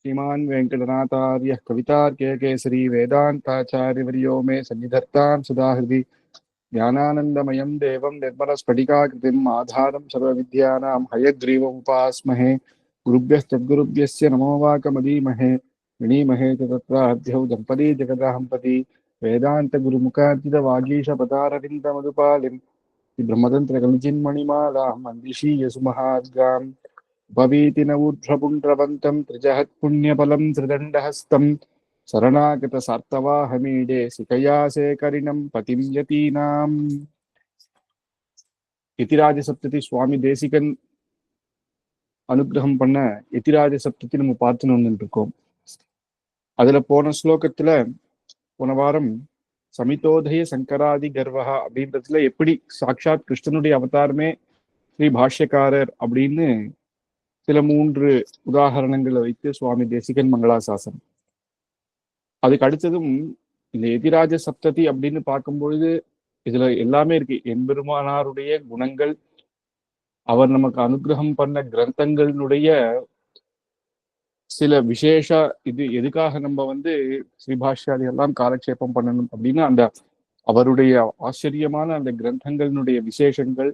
श्रीमान् वेङ्कटनाथार्यः कवितार्किकेसरी वेदान्ताचार्यवर्यो मे सन्निधत्तां सदा हृदि ज्ञानानन्दमयं देवं निर्मलस्फटिकाकृतिम् आधारं सर्वविद्यानां हयग्रीवमुपास्महे गुरुभ्यस्तद्गुरुभ्यस्य नमो वाकमदीमहे विनीमहे च तत्राद्यौ दम्पती जगदाहम्पति वेदान्तगुरुमुखार्जितवागीशपदारविन्दमधुपालिं ब्रह्मतन्त्रकलिचिन्मणिमालां मन्दिशीयसुमहार्गाम् भवीति न ऊर्ध्वपुण्ड्रवन्तं त्रिजहत्पुण्यफलं त्रिदण्डहस्तं शरणागतसार्तवाहमीडे सिकया शेखरिणं पतिं यतीनाम् எதிராஜ சப்ததி சுவாமி தேசிகன் அனுகிரகம் பண்ண எதிராஜ சப்தத்தை நம்ம பார்த்துன்னு வந்துட்டு இருக்கோம். அதுல போன ஸ்லோகத்துல போன வாரம் சமிதோதய சங்கராதி கர்வஹா அப்படின்றதுல எப்படி சாட்சாத் கிருஷ்ணனுடைய அவதாரமே ஸ்ரீ பாஷ்யக்காரர் அப்படின்னு சில 3 உதாரணங்களை வைத்து சுவாமி தேசிகன் மங்களாசாசனம். அதுக்கு அடுத்ததும் இந்த எதிராஜ சப்ததி அப்படின்னு பார்க்கும்பொழுது இதுல எல்லாமே இருக்கு. எம்பெருமானாருடைய குணங்கள், அவர் நமக்கு அனுகிரகம் பண்ண கிரந்தங்களினுடைய சில விசேஷ இது எதுக்காக நம்ம ஸ்ரீபாஷ்யாதி எல்லாம் காலக்ஷேபம் பண்ணணும் அப்படின்னா அந்த அவருடைய ஆச்சரியமான அந்த கிரந்தங்களினுடைய விசேஷங்கள்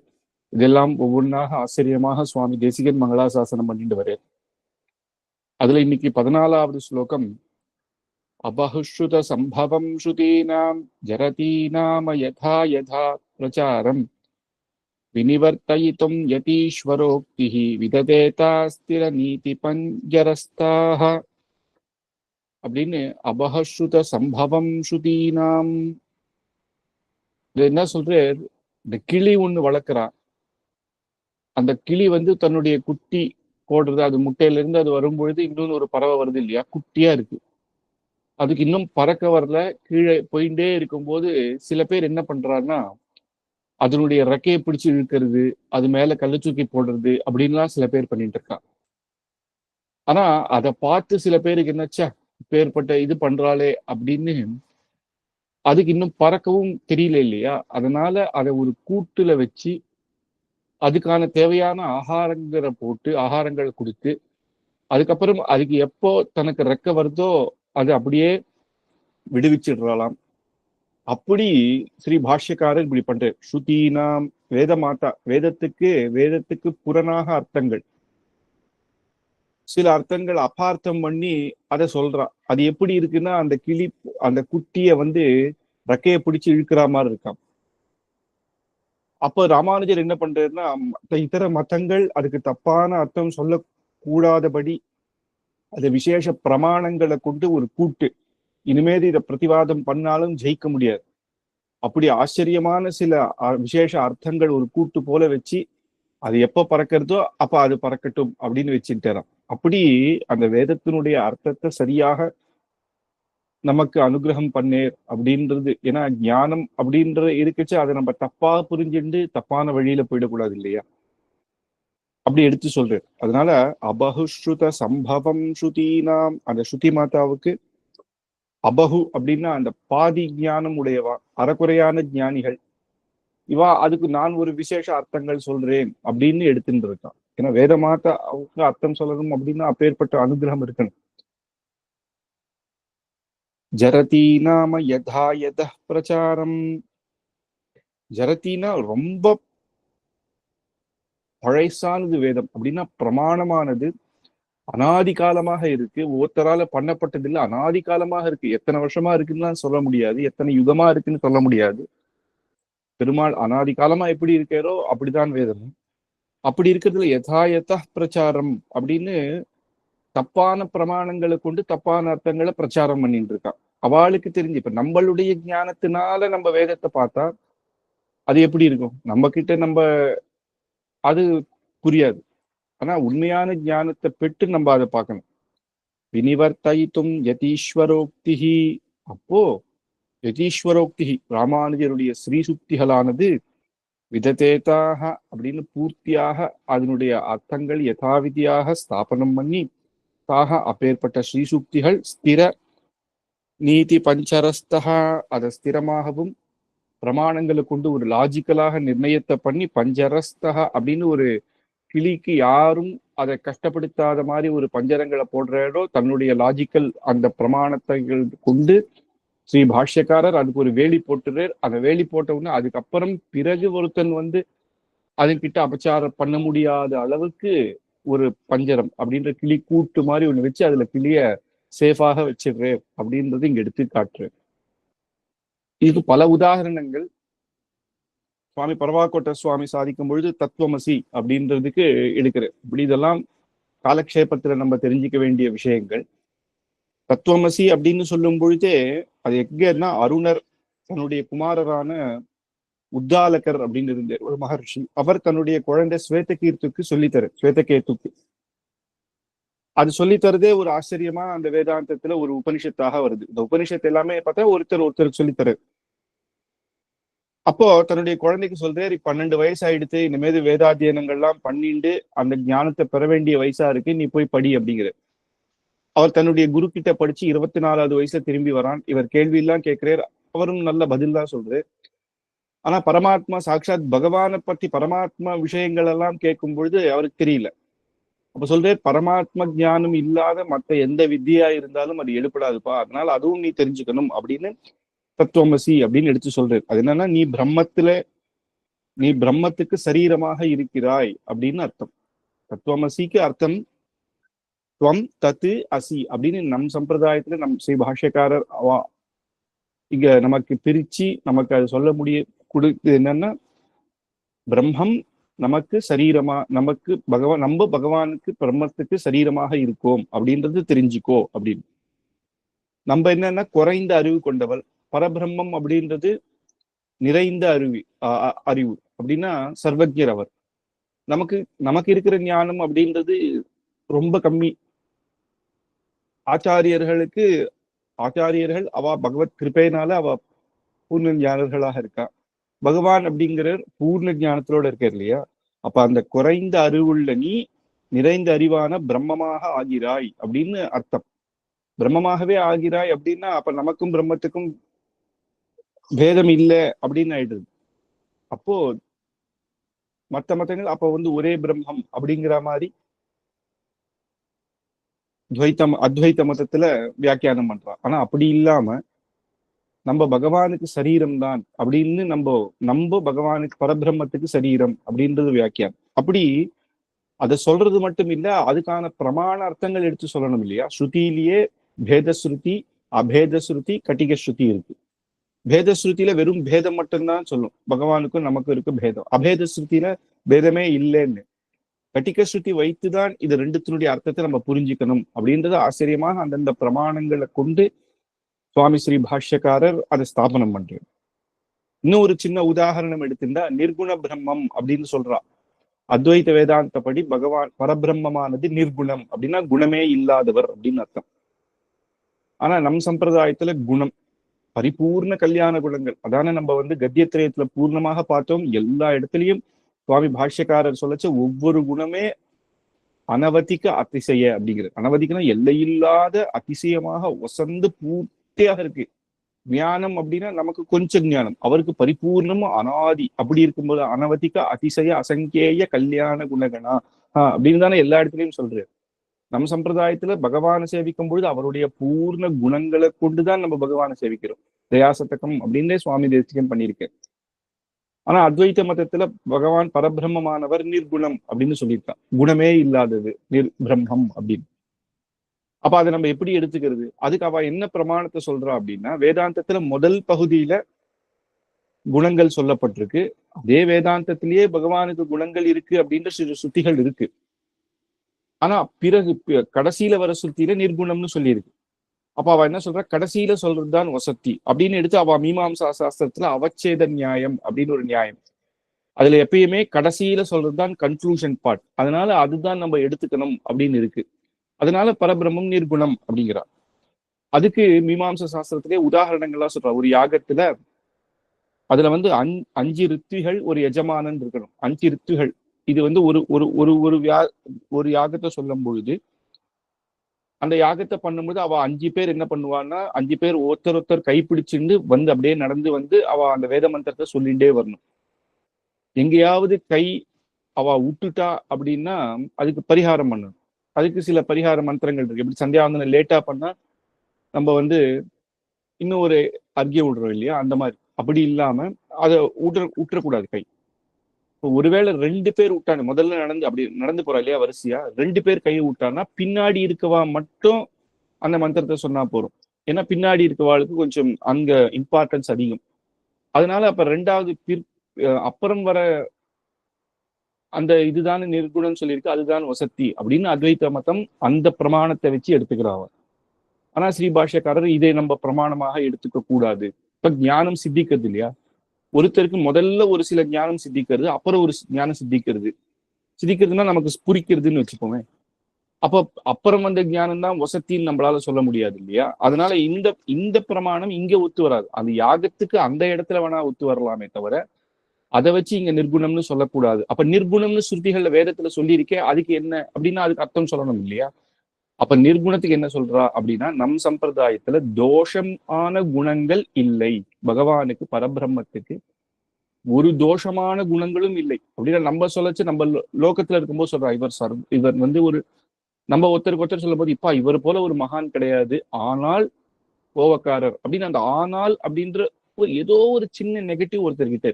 இதெல்லாம் ஒவ்வொன்றாக ஆச்சரியமாக சுவாமி தேசிகன் மங்களாசாசனம் பண்ணிட்டு வர. அதுல இன்னைக்கு 14வது ஸ்லோகம் அபஹுஷ்ருத சம்பவம் ஸ்ருதீனாம் ஜரதீநாம யதா யதா பிரச்சாரம் வினிவர்த்தயிதும் யதீஸ்வரோக்திஹி விததேதா ஸ்திர நீதி பஞ்சரஸ்தாக அப்படின்னு அபஹுஷ்ருத சம்பவம் ஸ்ருதீனாம் என்ன சொல்றார்? இந்த கிளி ஒண்ணு வளர்க்குறான். அந்த கிளி தன்னுடைய குட்டி போடுறது, அது முட்டையில இருந்து அது வரும்பொழுது இன்னொன்னு ஒரு பறவை வருது இல்லையா, குட்டியா இருக்கு, அதுக்கு இன்னும் பறக்க வரல, கீழே போயிட்டே இருக்கும்போது சில பேர் என்ன பண்றாருன்னா அதனுடைய ரெக்கையை பிடிச்சு இழுக்கிறது, அது மேல கல்ல தூக்கி போடுறது அப்படின்லாம் சில பேர் பண்ணிட்டு இருக்கான். ஆனா அதை பார்த்து சில பேருக்கு என்னச்சா பேர்பட்ட இது பண்றாளே அப்படின்னு அதுக்கு இன்னும் பறக்கவும் தெரியல இல்லையா. அதனால அதை ஒரு கூட்டுல வச்சு அதுக்கான தேவையான ஆகாரங்களை கொடுத்து அதுக்கப்புறம் அதுக்கு எப்போ தனக்கு ரெக்க வருதோ அது அப்படியே விடுவிச்சிடுறாளாம். அப்படி ஸ்ரீ பாஷ்யக்காரர் இப்படி பண்ற. ஸ்ருதீனாம் வேதமாதா, வேதத்துக்கு புறனாக அர்த்தங்கள், சில அர்த்தங்கள் அபார்த்தம் பண்ணி அதை சொல்றா. அது எப்படி இருக்குன்னா அந்த கிளி அந்த குட்டிய ரெக்கையை பிடிச்சு இழுக்கிற மாதிரி இருக்கான். அப்போ ராமானுஜர் என்ன பண்றாருன்னா இதர மதங்கள் அதுக்கு தப்பான அர்த்தம் சொல்லக்கூடாதபடி அது விசேஷ பிரமாணங்களை கொண்டு ஒரு கூட்டு, இனிமேல் இதை பிரதிவாதம் பண்ணாலும் ஜெயிக்க முடியாது, அப்படி ஆச்சரியமான சில விசேஷ அர்த்தங்கள் ஒரு கூட்டு போல வச்சு அது எப்ப பறக்கிறதோ அப்ப அது பறக்கட்டும் அப்படின்னு வச்சுட்டாராம். அப்படி அந்த வேதத்தினுடைய அர்த்தத்தை சரியாக நமக்கு அனுகிரகம் பண்ணேர் அப்படின்றது. ஏன்னா ஞானம் அப்படின்ற இருக்குச்சு, அதை நம்ம தப்பா புரிஞ்சுட்டு தப்பான வழியில போயிடக்கூடாது இல்லையா, அப்படி எடுத்து சொல்றாரு. அதனால அபஹுஸ்ருத சம்பவம் ஸ்ருதீனாம், அந்த ஸ்ருதி மாதாவுக்கு அபஹு அப்படின்னா அந்த பாதி ஞானம் உடையவா, அறக்குறையான ஞானிகள் இவா, அதுக்கு நான் ஒரு விசேஷ அர்த்தங்கள் சொல்றேன் அப்படின்னு எடுத்துட்டு இருக்கான். ஏன்னா வேத மாதாவுக்கு அர்த்தம் சொல்லணும் அப்படின்னா அப்பேற்பட்ட அனுகிரகம் இருக்கணும். ஜரதி நாம யதா யத பிரச்சாரம், ஜரத்தினா ரொம்ப பழைசானது வேதம் அப்படின்னா பிரமாணமானது, அனாதி காலமாக இருக்கு, ஒருத்தரால பண்ணப்பட்டது இல்லை, அனாதி காலமாக இருக்கு. எத்தனை வருஷமா இருக்குன்னு சொல்ல முடியாது, எத்தனை யுகமா இருக்குன்னு சொல்ல முடியாது. பெருமாள் அனாதி காலமா எப்படி இருக்காரோ அப்படிதான் வேதம். அப்படி இருக்கிறதுல யதாயத பிரச்சாரம் அப்படின்னு தப்பான பிரமாணங்களை கொண்டு தப்பான அர்த்தங்களை பிரச்சாரம் பண்ணிட்டு இருக்கான். அவளுக்கு தெரிஞ்சு இப்ப நம்மளுடைய ஞானத்தினால நம்ம வேதத்தை பார்த்தா அது எப்படி இருக்கும், நம்ம கிட்ட அது புரியாது. ஆனா உண்மையான ஞானத்தை பெற்று நம்ம அதை பார்க்கணும். வினிவர்த்தயித்தும் யதீஸ்வரோக்திஹி, அப்போ யதீஸ்வரோக்தி ராமானுஜருடைய ஸ்ரீசுக்திகளானது விததேதாக அப்படின்னு பூர்த்தியாக அதனுடைய அர்த்தங்கள் யதாவிதியாக ஸ்தாபனம் பண்ணி தாக அப்பேற்பட்ட ஸ்ரீசுக்திகள் ஸ்திர நீதி பஞ்சரஸ்தகா, அதை ஸ்திரமாகவும் பிரமாணங்களை கொண்டு ஒரு லாஜிக்கலாக நிர்ணயத்தை பண்ணி பஞ்சரஸ்தகா அப்படின்னு ஒரு கிளிக்கு யாரும் அதை கஷ்டப்படுத்தாத மாதிரி ஒரு பஞ்சரங்களை போடுறாரோ, தன்னுடைய லாஜிக்கல் அந்த பிரமாணத்தை கொண்டு ஸ்ரீ பாஷ்யக்காரர் அதுக்கு ஒரு வேலி போட்டுறார். அந்த வேலி போட்ட உடனே அதுக்கப்புறம் பிறகு ஒருத்தன் வந்து அதுகிட்ட அபச்சாரம் பண்ண முடியாத அளவுக்கு ஒரு பஞ்சரம் அப்படின்ற கிளி கூட்டு மாதிரி ஒண்ணு வச்சு அதுல கிளிய சேஃபாக வச்சிடுறேன் அப்படின்றது இங்க எடுத்து காட்டுறேன். இதுக்கு பல உதாரணங்கள் சுவாமி பரவாக்கோட்ட சுவாமி சாதிக்கும் பொழுது தத்துவமசி அப்படின்றதுக்கு எடுக்கிறேன். இப்படி இதெல்லாம் காலக்ஷேபத்துல நம்ம தெரிஞ்சுக்க வேண்டிய விஷயங்கள். தத்துவமசி அப்படின்னு சொல்லும் பொழுதே அது எங்கன்னா அருணர் தன்னுடைய குமாரரான உத்தாலகர் அப்படின்னு இருந்தார் ஒரு மகர்ஷி. அவர் தன்னுடைய குழந்தை ஸ்வேதகீர்த்துக்கு ஸ்வேதகேத்துக்கு அது சொல்லித்தரதே ஒரு ஆச்சரியமா அந்த வேதாந்தத்துல ஒரு உபனிஷத்தாக வருது. இந்த உபனிஷத்து எல்லாமே பார்த்தா ஒருத்தருக்கு சொல்லித்தரு. அப்போ தன்னுடைய குழந்தைக்கு சொல்றாரு, 12 வயசு ஆயிடுத்து, இனிமேல் வேதாத்தியனங்கள்லாம் பண்ணிட்டு அந்த ஞானத்தை பெற வேண்டிய வயசா இருக்கு, நீ போய் படி அப்படிங்கிற. அவர் தன்னுடைய குரு கிட்ட படிச்சு 24வது வயசுல திரும்பி வரான். இவர் கேள்வி எல்லாம் கேட்கிறார், அவரும் நல்ல பதில் தான் சொல்றாரு. ஆனா பரமாத்மா சாட்சாத் பகவானை பத்தி பரமாத்மா விஷயங்கள் எல்லாம் கேட்கும் பொழுது அவருக்கு தெரியல. அப்ப சொல்றாரு, பரமாத்ம ஞானம் இல்லாத மற்ற எந்த வித்தியா இருந்தாலும் அது எடுப்படாதுப்பா, அதனால அதுவும் நீ தெரிஞ்சுக்கணும் அப்படின்னு தத்துவமசி அப்படின்னு எடுத்து சொல்றாரு. அது என்னன்னா, நீ பிரம்மத்துக்கு சரீரமாக இருக்கிறாய் அப்படின்னு அர்த்தம். தத்துவமசிக்கு அர்த்தம் துவம் தத்து அசி அப்படின்னு நம் சம்பிரதாயத்துல நம் ஸ்ரீ பாஷ்யக்காரர் இங்க நமக்கு பிரிச்சு நமக்கு அது சொல்ல கொடுக்குது என்னன்னா, பிரம்மம் நமக்கு சரீரமா, நமக்கு நம்ம பகவானுக்கு பிரம்மத்துக்கு சரீரமாக இருக்கோம் அப்படின்றது தெரிஞ்சுக்கோ அப்படின்னு. நம்ம என்னன்னா குறைந்த அறிவு கொண்டவள், பரபிரம்மம் அப்படின்றது நிறைந்த அறிவு அப்படின்னா சர்வஜர் அவர். நமக்கு இருக்கிற ஞானம் அப்படின்றது ரொம்ப கம்மி. ஆச்சாரியர்கள் அவ பகவத் கிருபையினால அவ பூர்ண ஞானர்களாக இருக்கா. பகவான் அப்படிங்கிற பூர்ண ஞானத்தோட இருக்கார் இல்லையா. அப்ப அந்த குறைந்த அறிவுள்ள நீ நிறைந்த அறிவான பிரம்மமாக ஆகிறாய் அப்படின்னு அர்த்தம். பிரம்மமாகவே ஆகிறாய் அப்படின்னா அப்ப நமக்கும் பிரம்மத்துக்கும் பேதம் இல்லை அப்படின்னு ஆயிடுது. அப்போ மத்தங்கள் அப்ப வந்து ஒரே பிரம்மம் அப்படிங்கிற மாதிரி அத்வைத்த மதத்துல வியாக்கியானம் பண்றான். ஆனா அப்படி இல்லாம நம்ம பகவானுக்கு சரீரம் தான் அப்படின்னு நம்ம பகவானுக்கு பரபிரம்மத்துக்கு சரீரம் அப்படின்றது வியாக்கியானம். அப்படி அதை சொல்றது மட்டும் இல்ல, அதுக்கான பிரமாண அர்த்தங்கள் எடுத்து சொல்லணும் இல்லையா. ஸ்ருதியிலேயே பேதஸ்ருதி, அபேதஸ்ருதி, கட்டிக ஸ்ருதி இருக்கு. பேதஸ்ருதியில வெறும் பேதம் மட்டும்தான் சொல்லும், பகவானுக்கும் நமக்கும் இருக்கு பேதம். அபேத ஸ்ருதியில பேதமே இல்லைன்னு. கட்டிக ஸ்ருதி வைத்துதான் இது ரெண்டுத்தினுடைய அர்த்தத்தை நம்ம புரிஞ்சுக்கணும் அப்படின்றது ஆச்சரியமாக அந்தந்த பிரமாணங்களை கொண்டு சுவாமி ஸ்ரீ பாஷ்யக்காரர் அதை ஸ்தாபனம் பண்றாரு. இன்னும் ஒரு சின்ன உதாரணம் எடுத்துட்டா நிர்குண பிரம்மம் அப்படின்னு சொல்றா. அத்வைத வேதாந்தப்படி பகவான் பரபிரம்மமானது நிர்குணம் அப்படின்னா குணமே இல்லாதவர் அப்படின்னு அர்த்தம். ஆனா நம் சம்பிரதாயத்துல குணம் பரிபூர்ண கல்யாண குணங்கள் அதான நம்ம வந்து கத்தியத்திரயத்துல பூர்ணமாக பார்த்தோம். எல்லா இடத்துலயும் சுவாமி பாஷ்யக்காரர் சொல்லச்ச ஒவ்வொரு குணமே அனவதிக்க அதிசய அப்படிங்கிறது. அனவதிக்கனா எல்லையில்லாத அதிசயமாக ஒசந்து பூர்த்தியாக இருக்கு. ஞானம் அப்படின்னா நமக்கு கொஞ்சம் ஞானம், அவருக்கு பரிபூர்ணமும் அனாதி. அப்படி இருக்கும்போது அனவதிக்க அதிசய அசங்கேய கல்யாண குணகணா அப்படின்னு தானே எல்லா இடத்துலயும் சொல்றாரு. நம் சம்பிரதாயத்துல பகவானை சேவிக்கும் பொழுது அவருடைய பூர்ண குணங்களை கொண்டுதான் நம்ம பகவானை சேவிக்கிறோம். தயாசதகம் அப்படின்னே சுவாமி தேசிகன் பண்ணியிருக்கேன். ஆனா அத்வைத்த மதத்துல பகவான் பரபிரம்மமானவர் நிர்குணம் அப்படின்னு சொல்லியிருக்கான். குணமே இல்லாதது பிரம்மம் அப்படின்னு. அப்ப அதை நம்ம எப்படி எடுத்துக்கிறது? அதுக்கு அவ என்ன பிரமாணத்தை சொல்றா அப்படின்னா, வேதாந்தத்துல முதல் பகுதியில குணங்கள் சொல்லப்பட்டிருக்கு. அதே வேதாந்தத்திலேயே பகவானுக்கு குணங்கள் இருக்கு அப்படின்ற சில சுத்திகள் இருக்கு. ஆனா பிறகு கடைசியில வர சுத்தியில நிர்குணம்னு சொல்லியிருக்கு. அப்ப அவ என்ன சொல்றா, கடைசியில சொல்றதுதான் வசத்தி அப்படின்னு எடுத்து அவ மீமாம்சா சாஸ்திரத்துல அவச்சேத நியாயம் அப்படின்னு ஒரு நியாயம். அதுல எப்பயுமே கடைசியில சொல்றதுதான் கன்க்ளூஷன் பார்ட். அதனால அதுதான் நம்ம எடுத்துக்கணும் அப்படின்னு இருக்கு. அதனால பரபிரம்மம் நிர்குணம் அப்படிங்கிறா. அதுக்கு மீமாம்ச சாஸ்திரத்திலே உதாரணங்கள்லாம் சொல்றா. ஒரு யாகத்துல அதுல வந்து 5 ரித்துகள் ஒரு எஜமானன் இருக்கணும். 5 ரித்துகள். இது வந்து ஒரு ஒரு ஒரு ஒரு யாகத்தை சொல்லும் பொழுது அந்த யாகத்தை பண்ணும்போது அவ 5 பேர் என்ன பண்ணுவான்னா, 5 பேர் ஒருத்தர் கைப்பிடிச்சுண்டு வந்து அப்படியே நடந்து வந்து அவ அந்த வேத மந்திரத்தை சொல்லிண்டே வரணும். எங்கேயாவது கை அவ விட்டுட்டா அப்படின்னா அதுக்கு பரிகாரம் பண்ணணும். அதுக்கு சில பரிகார மந்திரங்கள் இருக்கு. எப்படி சந்தியாவந்தனம் லேட்டா பண்ணா நம்ம வந்து இன்னும் ஒரு அர்க்கியம் விடுறோம் இல்லையா, அந்த மாதிரி. அப்படி இல்லாம அதை விட்டுறக்கூடாது கை. இப்போ ஒருவேளை 2 பேர் விட்டாங்க, முதல்ல நடந்து அப்படி நடந்து போறா இல்லையா வரிசையா, 2 பேர் கையை விட்டான்னா பின்னாடி இருக்கவா மட்டும் அந்த மந்திரத்தை சொன்னா போறோம். ஏன்னா பின்னாடி இருக்கவாளுக்கு கொஞ்சம் அங்க இம்பார்ட்டன்ஸ் அதிகம். அதனால அப்ப 2வது அப்புறம் வர அந்த இதுதான் நிர்குணம் சொல்லியிருக்கு, அதுதான் வசத்தி அப்படின்னு அத்வைத மதம் அந்த பிரமாணத்தை வச்சு எடுத்துக்கிறாங்க. ஆனா ஸ்ரீபாஷ்யக்காரர் இதை நம்ம பிரமாணமாக எடுத்துக்க கூடாது. இப்ப ஞானம் சித்திக்கிறது இல்லையா, ஒருத்தருக்கு முதல்ல ஒரு சில ஞானம் சித்திக்கிறது, அப்புறம் ஒரு ஞானம் சித்திக்கிறதுனா நமக்கு புரிக்கிறதுன்னு வச்சுக்கோங்க. அப்ப அப்புறம் வந்த ஞானம் தான் வசத்தின்னு நம்மளால சொல்ல முடியாது இல்லையா. அதனால இந்த இந்த பிரமாணம் இங்க ஒத்து வராது. அந்த யாகத்துக்கு அந்த இடத்துல வேணா ஒத்து வரலாமே தவிர அதை வச்சு இங்க நிர்குணம்னு சொல்லக்கூடாது. அப்ப நிர்குணம்னு ஸ்ருதிகள்ல வேதத்துல சொல்லியிருக்கேன், அதுக்கு என்ன அப்படின்னா அதுக்கு அர்த்தம் சொல்லணும் இல்லையா. அப்ப நிர்குணத்துக்கு என்ன சொல்றா அப்படின்னா, நம் சம்பிரதாயத்துல தோஷம் ஆன குணங்கள் இல்லை. பகவானுக்கு பரபிரம்மத்துக்கு ஒரு தோஷமான குணங்களும் இல்லை அப்படின்னா நம்ம சொல்லச்சு. நம்ம லோகத்துல இருக்கும்போது சொல்றா, இவர் வந்து ஒரு நம்ம ஒருத்தருக்கு ஒருத்தர் சொல்லும் போது, இப்பா இவர் போல ஒரு மகான் கிடையாது, ஆனால் கோவக்காரர் அப்படின்னு அந்த ஆனால் அப்படின்ற ஒரு ஏதோ ஒரு சின்ன நெகட்டிவ் ஒருத்தர்கிட்ட.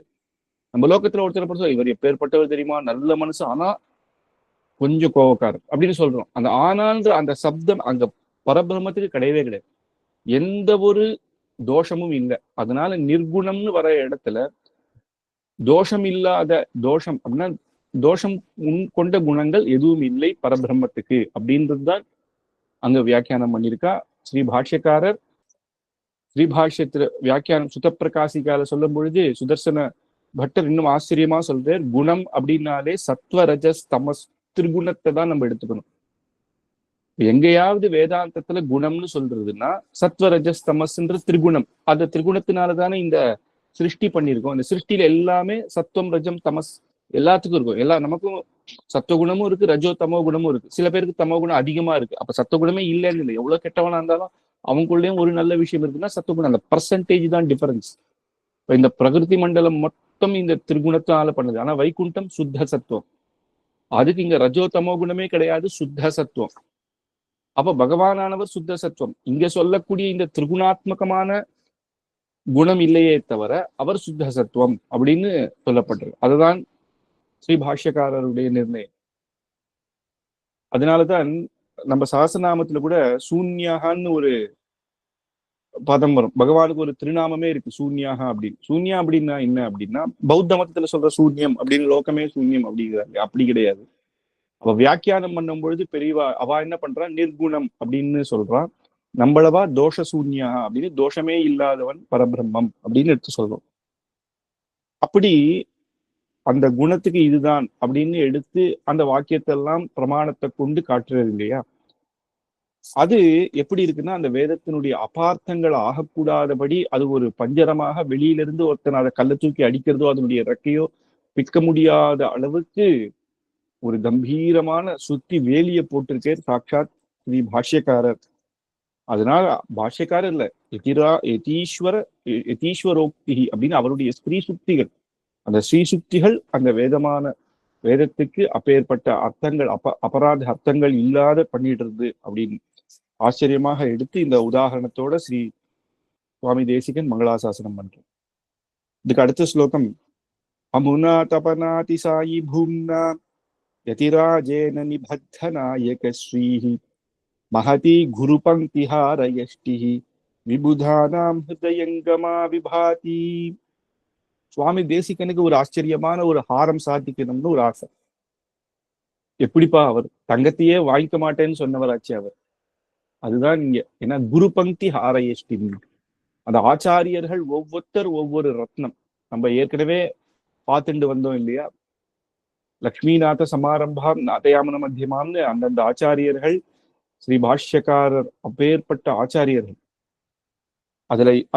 நம்ம லோகத்துல ஒருத்தரை பொறுத்த இவர் எப்பேற்பட்டவர் தெரியுமா, நல்ல மனசு, ஆனா கொஞ்சம் கோவக்காரர் அப்படின்னு சொல்றோம். அந்த ஆனான்ற அந்த சப்தம் அங்க பரபிரம்மத்துக்கு கிடையவே கிடையாது. எந்த ஒரு தோஷமும் இல்லை. அதனால நிர்குணம்னு வர இடத்துல தோஷம் இல்லாத, தோஷம் அப்படின்னா தோஷம் கொண்ட குணங்கள் எதுவும் இல்லை பரபிரம்மத்துக்கு அப்படின்றதுதான் அங்க வியாக்கியானம் பண்ணியிருக்கா ஸ்ரீ பாஷ்யக்காரர். ஸ்ரீபாஷ்யத்துல வியாக்கியானம் சுத்தப்பிரகாசிகால சொல்லும் பொழுது சுதர்சன பட்டர் இன்னும் ஆச்சரியமா சொல்றார், குணம் அப்படின்னாலே சத்வ ரஜஸ் தமஸ் திரிகுணத்தை தான் நம்ம எடுத்துக்கணும். எங்கேயாவது வேதாந்தத்துல குணம்னு சொல்றதுன்னா சத்வ ரஜஸ் தமஸ்ன்ற திரிகுணம், அந்த திரிகுணத்தினாலதானே இந்த சிருஷ்டி பண்ணியிருக்கோம். இந்த சிருஷ்டியில எல்லாமே சத்துவம் ரஜம் தமஸ் எல்லாத்துக்கும் இருக்கும். நமக்கும் சத்துவகுணமும் இருக்கு, ரஜோ தமோ குணமும் இருக்கு. சில பேருக்கு தமோ குணம் அதிகமா இருக்கு. அப்ப சத்துவகுணமே இல்லைன்னு இல்லை, எவ்வளவு கெட்டவனா இருந்தாலும் அவங்களுடையும் ஒரு நல்ல விஷயம் இருக்குன்னா சத்துவகுணம். அந்த பர்சன்டேஜ் தான் டிஃபரன்ஸ். இந்த பிரகிருதி மண்டலம் மொத்தம் இந்த திரிகுணத்தால பண்ணுது. ஆனா வைகுண்டம் சுத்த சத்துவம், அதுக்கு இங்க ரஜோ தமோ குணமே கிடையாது, சுத்த சத்துவம். அப்ப பகவானானவர் சுத்த சத்துவம். இங்க சொல்லக்கூடிய இந்த திரிகுணாத்மகமான குணம் இல்லையே தவிர அவர் சுத்த சத்துவம் அப்படின்னு சொல்லப்பட்டிருக்கு. அதுதான் ஸ்ரீ பாஷ்யக்காரருடைய நிர்ணயம். அதனாலதான் நம்ம சஹஸ்ரநாமத்துல கூட சூன்யாகான்னு ஒரு பதம் வரும். பகவானுக்கு ஒரு திருநாமமே இருக்கு, சூன்யாக அப்படின்னு. சூன்யா அப்படின்னா என்ன அப்படின்னா, பௌத்த மதத்துல சொல்ற சூன்யம் அப்படின்னு லோகமே சூன்யம் அப்படிங்கிறாங்க, அப்படி கிடையாது. அவ வியாக்கியானம் பண்ணும் பொழுது பெரியவா அவ என்ன பண்றா, நிர்குணம் அப்படின்னு சொல்றான். நம்மளவா தோஷ சூன்யா அப்படின்னு, தோஷமே இல்லாதவன் பரபிரம்மம் அப்படின்னு எடுத்து சொல்றோம். அப்படி அந்த குணத்துக்கு இதுதான் அப்படின்னு எடுத்து அந்த வாக்கியத்தை எல்லாம் பிரமாணத்தை கொண்டு காட்டுறது இல்லையா. அது எப்படி இருக்குன்னா, அந்த வேதத்தினுடைய அபார்த்தங்கள் ஆகக்கூடாதபடி அது ஒரு பஞ்சரமாக வெளியிலிருந்து ஒருத்தன் அதை கல்ல தூக்கி அடிக்கிறதோ அதனுடைய ரெக்கையோ பிக்க முடியாத அளவுக்கு ஒரு கம்பீரமான சுத்தி வேலியை போட்டிருக்கேன் சாட்சாத் ஸ்ரீ பாஷ்யக்காரர். அதனால பாஷ்யக்காரர் இல்ல, யதீஸ்வரோக்தி அப்படின்னு அவருடைய ஸ்ரீ சுக்திகள், அந்த ஸ்ரீ சுக்திகள் அந்த வேதத்துக்கு அப்பேற்பட்ட அர்த்தங்கள் அபராத அர்த்தங்கள் இல்லாத பண்ணிடுறது அப்படின்னு ஆச்சரியமாக எடுத்து இந்த உதாரணத்தோட ஸ்ரீ சுவாமி தேசிகன் மங்களாசாசனம் பண்றோம். இதுக்கு அடுத்த ஸ்லோகம், அமுனா தபநாதி சாயி பூம்னா யதிராஜேன நிபத்த நாயக ஸ்ரீஹி மகதி குரு பங்கிஹாரயஷ்டிஹி விபுதானாம் ஹிருதயங்கமா விபாதி. சுவாமி தேசிகனுக்கு ஒரு ஆச்சரியமான ஒரு ஹாரம் சாதிக்கணும்னு ஒரு ஆசை. எப்படிப்பா, அவர் தங்கத்தையே வாங்கிக்க மாட்டேன்னு சொன்னவராச்சு அவர். அதுதான் இங்க, ஏன்னா குரு பங்கி ஹாரயஷ்டி, அந்த ஆச்சாரியர்கள் ஒவ்வொருத்தர் ஒவ்வொரு ரத்னம். நம்ம ஏற்கனவே பார்த்துட்டு வந்தோம் இல்லையா, லக்ஷ்மிநாத சமாரம்பாம் நாதயாமன மத்தியமாம்னு அந்தந்த ஆச்சாரியர்கள் ஸ்ரீ பாஷ்யக்காரர் அப்பேற்பட்ட ஆச்சாரியர்கள்.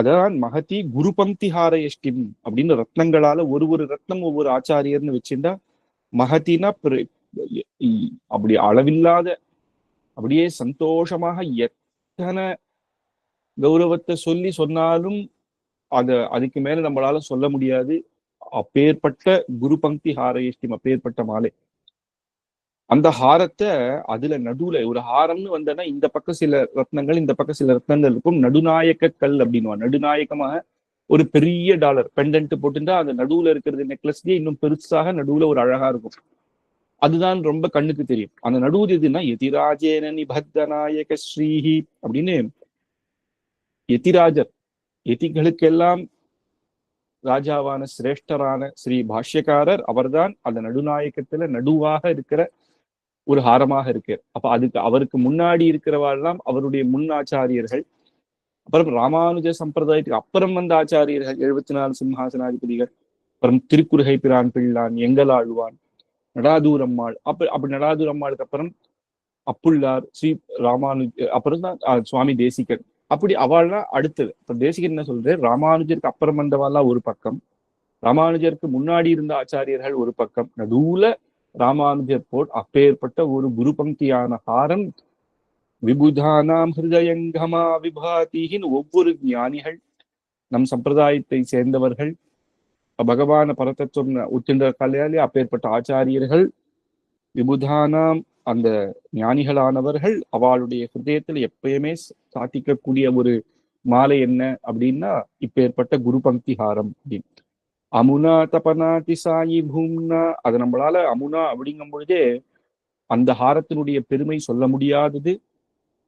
அதான் மகதி குரு பங்கி ஹாரயஷ்டிம் அப்படின்னு ரத்னங்களால ஒரு ரத்னம் ஒவ்வொரு ஆச்சாரியர்னு வச்சிருந்தா மகத்தினா அப்படி அளவில்லாத, அப்படியே சந்தோஷமாக எத்தனை கௌரவத்தை சொன்னாலும் அதுக்கு மேல நம்மளால சொல்ல முடியாது. அப்பேற்பட்ட குரு பங்கி ஹாரயஷ்டிம், அப்பேற்பட்ட மாலை. அந்த ஹாரத்தை அதுல நடுவுல ஒரு ஹாரம்னு வந்தனா இந்த பக்கம் சில ரத்னங்கள், இந்த பக்கம் சில ரத்னங்கள் இருக்கும். நடுநாயக்க கல் அப்படின்னுவா. நடுநாயக்கமாக ஒரு பெரிய டாலர் பெண்டன்ட் போட்டுட்டா அந்த நடுவுல இருக்கிறது நெக்லஸ்லயே இன்னும் பெருசாக நடுவுல ஒரு அழகா இருக்கும். அதுதான் ரொம்ப கண்ணுக்கு தெரியும். அந்த நடுவுல எதுன்னா எதிராஜேன நிபத்தநாயக ஸ்ரீஹி அப்படின்னு எதிராஜர், எதிகளுக்கெல்லாம் ராஜாவான சிரேஷ்டரான ஸ்ரீ பாஷ்யக்காரர் அவர்தான் அந்த நடுநாயக்கத்துல நடுவாக இருக்கிற ஒரு ஹாரமாக இருக்கு. அப்ப அதுக்கு அவருக்கு முன்னாடி இருக்கிறவாள்லாம் அவருடைய முன் ஆச்சாரியர்கள். அப்புறம் ராமானுஜ சம்பிரதாயத்துக்கு அப்புறம் வந்த ஆச்சாரியர்கள் 74 சிம்ஹாசனாதிபதிகள். அப்புறம் திருக்குறுகை பிரான் பிள்ளான், எங்களாழ்வான், நடாதூரம்மாள். அப்படி நடாதூரம்மாளுக்கு அப்புறம் அப்புள்ளார், ஸ்ரீ ராமானுஜ, அப்புறம் தான் சுவாமி தேசிகன். அப்படி அவள்லாம் அடுத்தது. இப்ப தேசிகன் என்ன சொல்றாரு, ராமானுஜருக்கு அப்புறம் வந்தவாள்லாம் ஒரு பக்கம், ராமானுஜருக்கு முன்னாடி இருந்த ஆச்சாரியர்கள் ஒரு பக்கம், நடுவுல ராமானுஜர் போல் அப்பேற்பட்ட ஒரு குரு பங்கியான ஹாரம் விபுதானாம் ஹிருதயங்கமா விபாதியின் ஒவ்வொரு ஞானிகள், நம் சம்பிரதாயத்தை சேர்ந்தவர்கள், பகவான பரதத்துவம் உத்தின்ற கலையாலே அப்பேற்பட்ட ஆச்சாரியர்கள், விபுதானாம் அந்த ஞானிகளானவர்கள் அவளுடைய ஹிருதயத்தில் எப்பயுமே சாத்திக்கக்கூடிய ஒரு மாலை என்ன அப்படின்னா இப்பேற்பட்ட குரு பங்கி ஹாரம் அப்படின்னு. அமுனா தபனாதி சாயி பூம்னா, அது நம்மளால அமுனா அப்படிங்கும் பொழுதே அந்த ஹாரத்தினுடைய பெருமை சொல்ல முடியாதது.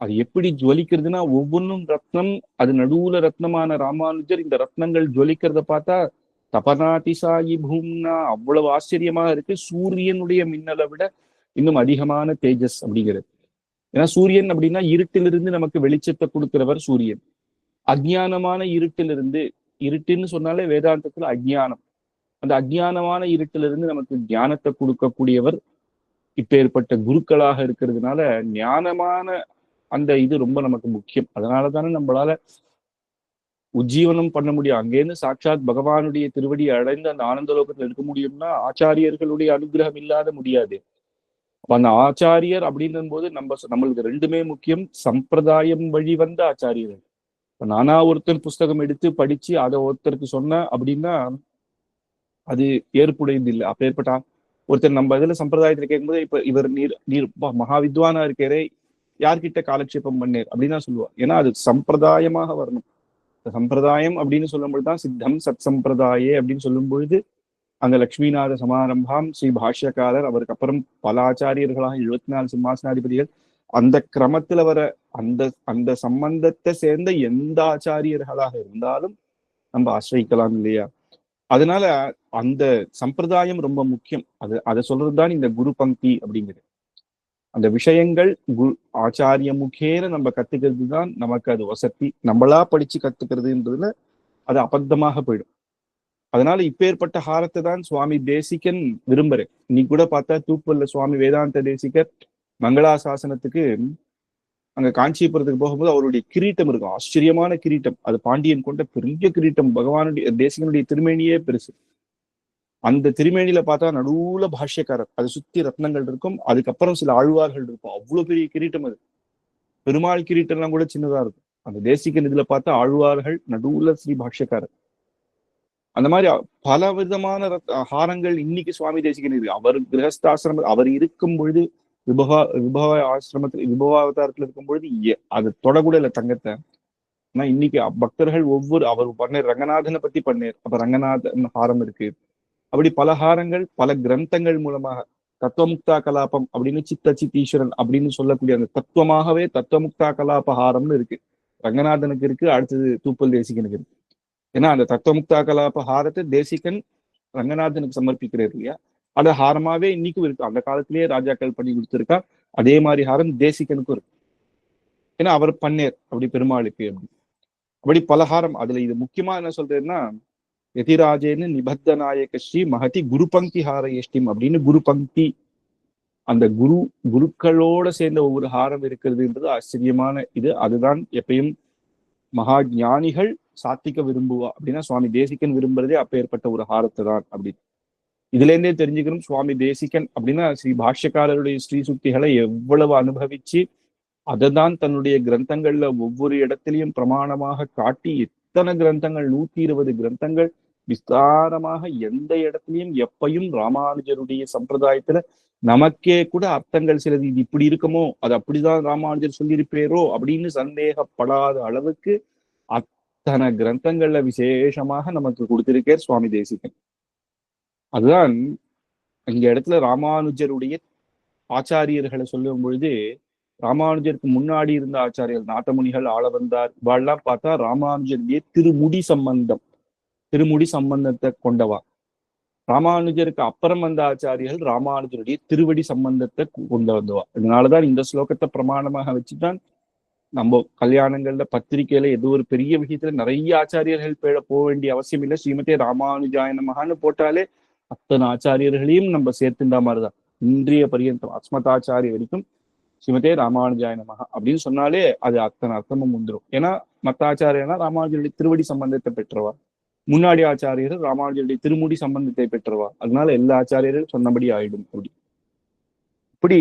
அது எப்படி ஜுவலிக்கிறதுனா ஒவ்வொன்றும் ரத்னம், அது நடுவுல ரத்னமான ராமானுஜர் இந்த ரத்னங்கள் ஜுவலிக்கிறத பார்த்தா தபனாதி சாயி பூம்னா அவ்வளவு ஆச்சரியமா இருக்கு. சூரியனுடைய மின்னலை விட இன்னும் அதிகமான தேஜஸ் அப்படிங்கிறது. ஏன்னா சூரியன் அப்படின்னா இருட்டிலிருந்து நமக்கு வெளிச்சத்தை கொடுக்கிறவர் சூரியன். அஜ்ஞானமான இருட்டிலிருந்து, இருட்டுன்னு சொன்னாலே வேதாந்தத்துல அஜ்ஞானம், அந்த அஜ்ஞானமான இருட்டிலிருந்து நமக்கு ஞானத்தை கொடுக்கக்கூடியவர் இப்பேற்பட்ட குருக்களாக இருக்கிறதுனால ஞானமான அந்த இது ரொம்ப நமக்கு முக்கியம். அதனால தானே நம்மளால உஜ்ஜீவனம் பண்ண முடியும். அங்கேருந்து சாட்சாத் பகவானுடைய திருவடி அடைந்து அந்த ஆனந்த லோகத்துல இருக்க முடியும்னா ஆச்சாரியர்களுடைய அனுகிரகம் இல்லாத முடியாது. அப்ப அந்த ஆச்சாரியர் அப்படின்னும் போது நம்மளுக்கு ரெண்டுமே முக்கியம். சம்பிரதாயம் வழி வந்த ஆச்சாரியர்கள். இப்ப நானா ஒருத்தர் புஸ்தகம் எடுத்து படிச்சு அதை ஒருத்தருக்கு சொன்ன அப்படின்னா அது ஏற்புடையது இல்லை. அப்பேற்பட்ட ஒருத்தர் நம்ம இதுல சம்பிரதாயத்துல கேட்கும்போது இப்ப இவர் நீர் நீர் மகா வித்வானா இருக்கிறே, யார்கிட்ட காலட்சேபம் பண்ணேர் அப்படின்னு தான் சொல்லுவா. ஏன்னா அது சம்பிரதாயமாக வரணும். சம்பிரதாயம் அப்படின்னு சொல்லும்போது தான் சித்தம் சத் சம்பிரதாயே அப்படின்னு சொல்லும் பொழுது அந்த லட்சுமிநாத சமாரம்பாம் ஸ்ரீ பாஷ்யக்காரர், அவருக்கு அப்புறம் பல ஆச்சாரியர்களாக 74 சிம்மாசனாதிபதிகள், அந்த கிரமத்துல வர அந்த அந்த சம்பந்தத்தை சேர்ந்த எந்த ஆச்சாரியர்களாக இருந்தாலும் நம்ம ஆசிரிக்கலாம் இல்லையா? அதனால அந்த சம்பிரதாயம் ரொம்ப முக்கியம். அதை சொல்றதுதான் இந்த குரு பங்கி அப்படிங்கிறது. அந்த விஷயங்கள் ஆச்சாரிய முகேன நம்ம கத்துக்கிறது தான் நமக்கு அது வசதி. நம்மளா படிச்சு கத்துக்கிறதுன்றதுல அது அபத்தமாக போயிடும். அதனால இப்பேற்பட்ட ஹாரத்தை தான் சுவாமி தேசிகன் விரும்புறேன். இன்னைக்கு கூட பார்த்தா தூப்பல்ல சுவாமி வேதாந்த தேசிகர் மங்களாசாசனத்துக்கு அங்க காஞ்சிபுரத்துக்கு போகும்போது அவருடைய கிரீட்டம் இருக்கும். ஆச்சரியமான கிரீட்டம். அது பாண்டியன் கொண்ட பெரிய கிரீட்டம். பகவானுடைய தேசிகனுடைய திருமேனியே பெருசு. அந்த திருமேனியில பார்த்தா நடுவுல பாஷ்யக்காரர், அது சுத்தி ரத்னங்கள் இருக்கும். அதுக்கப்புறம் சில ஆழ்வார்கள் இருக்கும். அவ்வளவு பெரிய கிரீட்டம் அது. பெருமாள் கிரீட்டம் எல்லாம் கூட சின்னதா இருக்கும். அந்த தேசிகன் இதுல பார்த்தா ஆழ்வார்கள், நடுவுல ஸ்ரீ பாஷ்யக்காரர். அந்த மாதிரி பல விதமான ஹாரங்கள் இன்னைக்கு சுவாமி தேசிகன் இருக்கு. அவர் கிரகஸ்தாசிரமம் அவர் இருக்கும் பொழுது விபவ ஆசிரமத்தில் விபவாவதாரத்துல இருக்கும் பொழுது அது தொடக்கூட இல்லை தங்கத்தை. ஆனா இன்னைக்கு பக்தர்கள் ஒவ்வொரு அவர் பண்ணேர், ரங்கநாதனை பத்தி பண்ணேர், அப்ப ரங்கநாதன் ஹாரம் இருக்கு. அப்படி பல ஹாரங்கள் பல கிரந்தங்கள் மூலமாக தத்துவமுக்தா கலாபம் அப்படின்னு சித்தீஸ்வரன் அப்படின்னு சொல்லக்கூடிய அந்த தத்துவமாகவே தத்துவமுக்தா கலாப ஹாரம்னு இருக்கு. ரங்கநாதனுக்கு இருக்கு, அடுத்தது தூப்பல் தேசிகனுக்கு இருக்கு. ஏன்னா அந்த தத்துவமுக்தா கலாப ஹாரத்தை தேசிகன் ரங்கநாதனுக்கு சமர்ப்பிக்கிறார் இல்லையா? அது ஹாரமாவே இன்னைக்கும் இருக்கு. அந்த காலத்திலேயே ராஜாக்கள் பண்ணி கொடுத்துருக்கா. அதே மாதிரி ஹாரம் தேசிகனுக்கும் இருக்கு. ஏன்னா அவர் பண்ணேர் அப்படி பெருமாளுக்கு அப்படி பலஹாரம். அதுல இது முக்கியமா என்ன சொல்றேன்னா யதிராஜேன்னு நிபத்த நாயக ஸ்ரீ மகதி குரு பங்கி ஹாரயஷ்டிம் அப்படின்னு குரு பங்கி, அந்த குருக்களோட சேர்ந்த ஒவ்வொரு ஹாரம் இருக்கிறதுன்றது ஆச்சரியமான இது. அதுதான் எப்பயும் மகா ஞானிகள் சாத்திக்க விரும்புவா அப்படின்னா சுவாமி தேசிகன் விரும்புறதே அப்பேற்பட்ட ஒரு ஹாரத்தை தான். அப்படி இதுல இருந்தே தெரிஞ்சுக்கணும் சுவாமி தேசிகன் அப்படின்னா ஸ்ரீ பாஷ்யக்காரருடைய ஸ்ரீ சுக்திகளை எவ்வளவு அனுபவிச்சு அதை தான் தன்னுடைய கிரந்தங்கள்ல ஒவ்வொரு இடத்திலையும் பிரமாணமாக காட்டி, எத்தனை கிரந்தங்கள் 120 கிரந்தங்கள் விஸ்தாரமாக எந்த இடத்துலயும் எப்பையும் ராமானுஜருடைய சம்பிரதாயத்துல நமக்கே கூட அர்த்தங்கள் சிலது இது இப்படி இருக்குமோ, அது அப்படிதான் ராமானுஜர் சொல்லியிருப்பேரோ அப்படின்னு சந்தேகப்படாத அளவுக்கு அத்தனை கிரந்தங்கள்ல விசேஷமாக நமக்கு கொடுத்திருக்கார் சுவாமி தேசிகன். அதுதான் இங்க இடத்துல ராமானுஜருடைய ஆச்சாரியர்களை சொல்லும் பொழுது, ராமானுஜருக்கு முன்னாடி இருந்த ஆச்சாரியர்கள் நாட்டமுனிகள், ஆளவந்தார், இவாள்லாம் பார்த்தா ராமானுஜருடைய திருமுடி சம்பந்தத்தை கொண்டவா. ராமானுஜருக்கு அப்புறம் வந்த ஆச்சாரியர்கள் ராமானுஜருடைய திருவடி சம்பந்தத்தை கொண்டு வந்தவா. இதனாலதான் இந்த ஸ்லோகத்தை பிரமாணமாக வச்சுதான் நம்ம கல்யாணங்கள்ல பத்திரிகையில ஏதோ ஒரு பெரிய விஷயத்துல நிறைய ஆச்சாரியர்கள் போக வேண்டிய அவசியம் இல்லை. ஸ்ரீமதே ராமானுஜாய நமகான்னு போட்டாலே அத்தனை ஆச்சாரியர்களையும் நம்ம சேர்த்துண்டா மாதிரிதான். இன்றைய பரியந்தம் அஸ்மதாச்சாரிய வரைக்கும் ஸ்ரீமதே ராமானுஜாய நமகா அப்படின்னு சொன்னாலே அது அத்தனை அர்த்தமும் வந்துடும். ஏன்னா மத்த ஆச்சாரியனா ராமானுஜருடைய திருவடி சம்பந்தத்தை பெற்றவா, முன்னாடி ஆச்சாரியர்கள் ராமானுஜருடைய திருமுடி சம்பந்தத்தை பெற்றவா. அதனால எல்லா ஆச்சாரியரும் சொன்னபடி ஆயிடும். இப்படி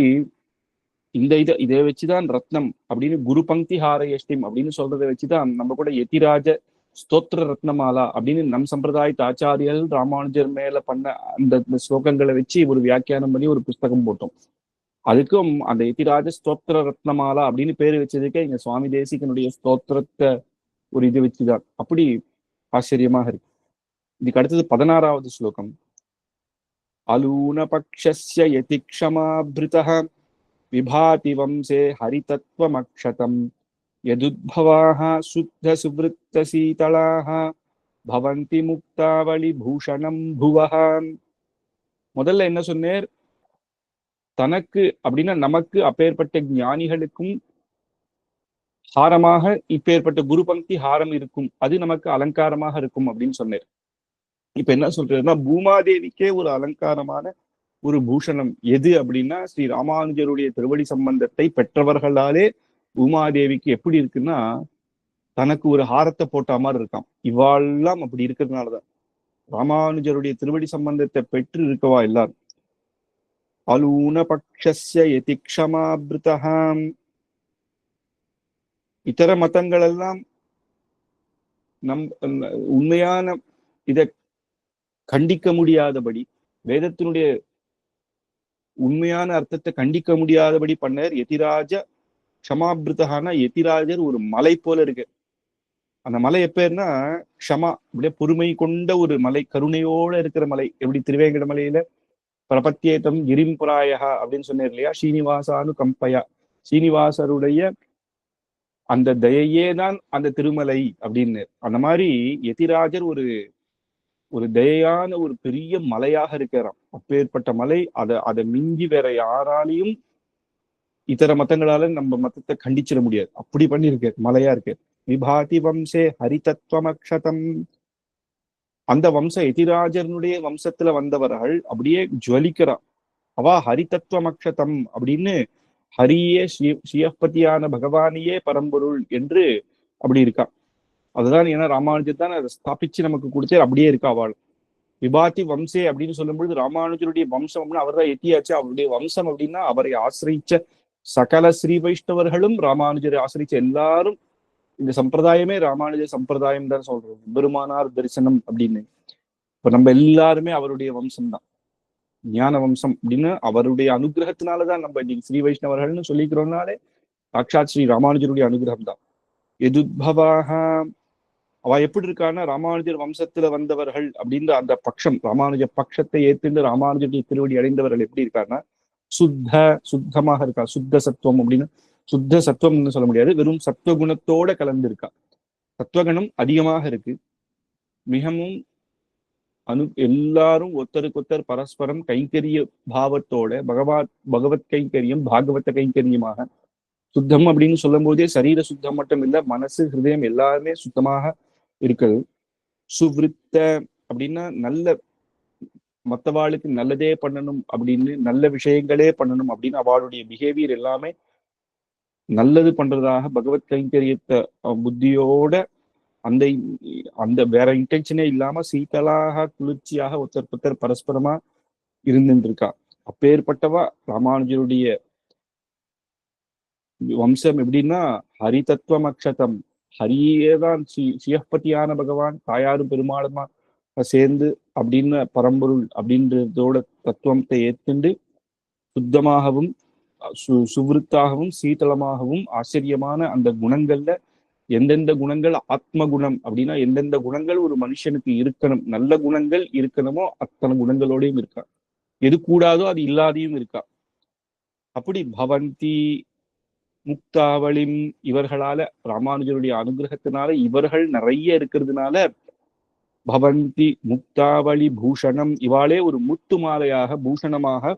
இந்த இதை வச்சுதான் ரத்னம் அப்படின்னு குரு பங்கி ஹாரயஷ்டிம் அப்படின்னு சொல்றதை வச்சுதான் நம்ம கூட யதிராஜ ஸ்தோத்திர ரத்னமாலா அப்படின்னு நம் சம்பிரதாயத்து ஆச்சாரியர்கள் ராமானுஜர் மேல பண்ண அந்த ஸ்லோகங்களை வச்சு ஒரு வியாக்கியானம் பண்ணி ஒரு புஸ்தகம் போட்டோம். அதுக்கும் அந்த யதிராஜ ஸ்தோத்திர ரத்னமாலா அப்படின்னு பேரு வச்சதுக்கே இங்க சுவாமி தேசிகனுடைய ஸ்தோத்திரத்தை ஒரு இது வச்சுதான். அப்படி ஆச்சரியமாக இருக்கு. இதுக்கு அடுத்தது 16வது ஸ்லோகம். அலூனபக்ஷஸ்ய யதி க்ஷமாப்ருதஹ விபாதி வம்சே ஹரிதத்வமக்ஷதம் யதுத்பவாஹ சுத்த சுவ்ருத்த சீதளாஹ பவந்தி முக்தாவளி பூஷணம் புவஹ. முதல்ல என்ன சொன்னேர்? தனக்கு அப்படின்னா நமக்கு அப்பேற்பட்ட ஞானிகளுக்கும் ஹாரமாக இப்பேற்பட்ட குரு பங்கி ஹாரம் இருக்கும், அது நமக்கு அலங்காரமாக இருக்கும் அப்படின்னு சொன்னேர். இப்ப என்ன சொல்றதுன்னா, பூமாதேவிக்கே ஒரு அலங்காரமான ஒரு பூஷணம் எது அப்படின்னா ஸ்ரீ ராமானுஜருடைய திருவடி சம்பந்தத்தை பெற்றவர்களாலே பூமாதேவிக்கு எப்படி இருக்குன்னா தனக்கு ஒரு ஹாரத்தை போட்ட மாதிரி இருக்காம். இவாள்லாம் அப்படி இருக்கிறதுனாலதான் ராமானுஜருடைய திருவடி சம்பந்தத்தை பெற்று இருக்கவா எல்லாரும். அலூன பக்ஷஸ்ய யதி க்ஷமாப்ருதஹாம். இதர மதங்கள் எல்லாம் உண்மையான இதை கண்டிக்க முடியாதபடி, வேதத்தினுடைய உண்மையான அர்த்தத்தை கண்டிக்க முடியாதபடி பண்ணார். யதிராஜ க்ஷமாபிருத்தகான யதிராஜர் ஒரு மலை போல இருக்கு. அந்த மலை எப்பேர்னா க்ஷமா, அப்படியே பொறுமை கொண்ட ஒரு மலை, கருணையோட இருக்கிற மலை. எப்படி திருவேங்கட மலையில பிரபத்தியேதம் கிரிம்புராயா அப்படின்னு சொன்னார் இல்லையா, ஸ்ரீனிவாசானு கம்பயா, ஸ்ரீனிவாசருடைய அந்த தயையே தான் அந்த திருமலை அப்படின்னு. அந்த மாதிரி யதிராஜர் ஒரு தயையான ஒரு பெரிய மலையாக இருக்கிறான். அப்பேற்பட்ட மலை, அதை மிஞ்சி வேற யாராலையும் இதர மதங்களால நம்ம மதத்தை கண்டிச்சிட முடியாது. அப்படி பண்ணிருக்கு, மலையா இருக்கு. விபாதி வம்சே ஹரிதத்வமக்ஷதம். அந்த வம்சம் யதிராஜனுடைய வம்சத்துல வந்தவர்கள் அப்படியே ஜுவலிக்கிறான். அவா ஹரிதத்வமக்ஷதம் அப்படின்னு ஹரியே ஸ்ரீயப்பதியான பகவானியே பரம்பொருள் என்று அப்படி இருக்கான். அதுதான் ஏன்னா ராமானுஜர் தான் அதை ஸ்தாபிச்சு நமக்கு கொடுத்தே அப்படியே இருக்கா அவள். விபாதி வம்சே அப்படின்னு சொல்லும் பொழுது ராமானுஜருடைய வம்சம் அப்படின்னா அவர் தான் எத்தியாச்சு. அவருடைய வம்சம் அப்படின்னா அவரை ஆசிரியிச்ச சகல ஸ்ரீ வைஷ்ணவர்களும், ராமானுஜரை ஆசிரியிச்ச எல்லாரும், இந்த சம்பிரதாயமே ராமானுஜர் சம்பிரதாயம் தான் சொல்றோம். பெருமானார் தரிசனம் அப்படின்னு. இப்ப நம்ம எல்லாருமே அவருடைய வம்சம் தான், ஞான வம்சம் அப்படின்னு. அவருடைய அனுகிரகத்தினாலதான் நம்ம இன்னைக்கு ஸ்ரீ வைஷ்ணவர்கள்னு சொல்லிக்கிறோம்னாலே சாட்சாத் ஸ்ரீ ராமானுஜருடைய அனுகிரகம் தான். எதுத்பவாக, அவ எப்படி இருக்கான்னா ராமானுஜர் வம்சத்துல வந்தவர்கள் அப்படின்ற அந்த பட்சம், ராமானுஜ பட்சத்தை ஏத்துண்டு ராமானுஜருடைய திருவடி அடைந்தவர்கள் எப்படி இருக்காருன்னா சுத்தமாக இருக்கா. சுத்த சத்துவம் அப்படின்னு, சுத்த சத்துவம்னு சொல்ல முடியாது, வெறும் சத்துவகுணத்தோட கலந்து இருக்கா. சத்துவகுணம் அதிகமாக இருக்கு. மிகவும் எல்லாரும் ஒருத்தருக்கொத்தர் பரஸ்பரம் கைங்கரிய பாவத்தோட பகவத் கைங்கரியம் பாகவத கைங்கரியமாக. சுத்தம் அப்படின்னு சொல்லும் போதே சரீர சுத்தம் மட்டும் இல்ல, மனசு ஹிருதயம் எல்லாருமே சுத்தமாக இருக்குது. சுவிருத்த அப்படின்னா நல்ல, மற்றவாளுக்கு நல்லதே பண்ணணும் அப்படின்னு, நல்ல விஷயங்களே பண்ணணும் அப்படின்னு அவளுடைய பிஹேவியர் எல்லாமே நல்லது பண்றதாக பகவத் கைங்கரியத்தை புத்தியோட அந்த அந்த வேற இன்டென்ஷனே இல்லாம சீத்தலாக குளிர்ச்சியாக ஒருத்தர் பரஸ்பரமா இருந்துட்டு இருக்கா. அப்பேற்பட்டவா ராமானுஜருடைய வம்சம். எப்படின்னா ஹரிதத்துவம் அக்ஷதம், ஹரியேதான் ஸ்ரீயப்பதியான பகவான், தாயாரும் பெருமாளுமா சேர்ந்து அப்படின்னு பரம்பொருள் அப்படின்றதோட தத்துவத்தை ஏத்துண்டு சுத்தமாகவும் சுவிருத்தாகவும் சீதளமாகவும் ஆச்சரியமான அந்த குணங்கள்ல எந்தெந்த குணங்கள் ஆத்ம குணம் அப்படின்னா எந்தெந்த குணங்கள் ஒரு மனுஷனுக்கு இருக்கணும், நல்ல குணங்கள் இருக்கணுமோ அத்தனை குணங்களோடையும் இருக்கா. எது கூடாதோ அது இல்லாதையும் இருக்கா. அப்படி பவந்தி முக்தாவளிம், இவர்களால ராமானுஜருடைய அனுகிரகத்தினால இவர்கள் நிறைய இருக்கிறதுனால பவந்தி முக்தாவளி பூஷணம், இவாளே ஒரு முத்து மாலையாக பூஷணமாக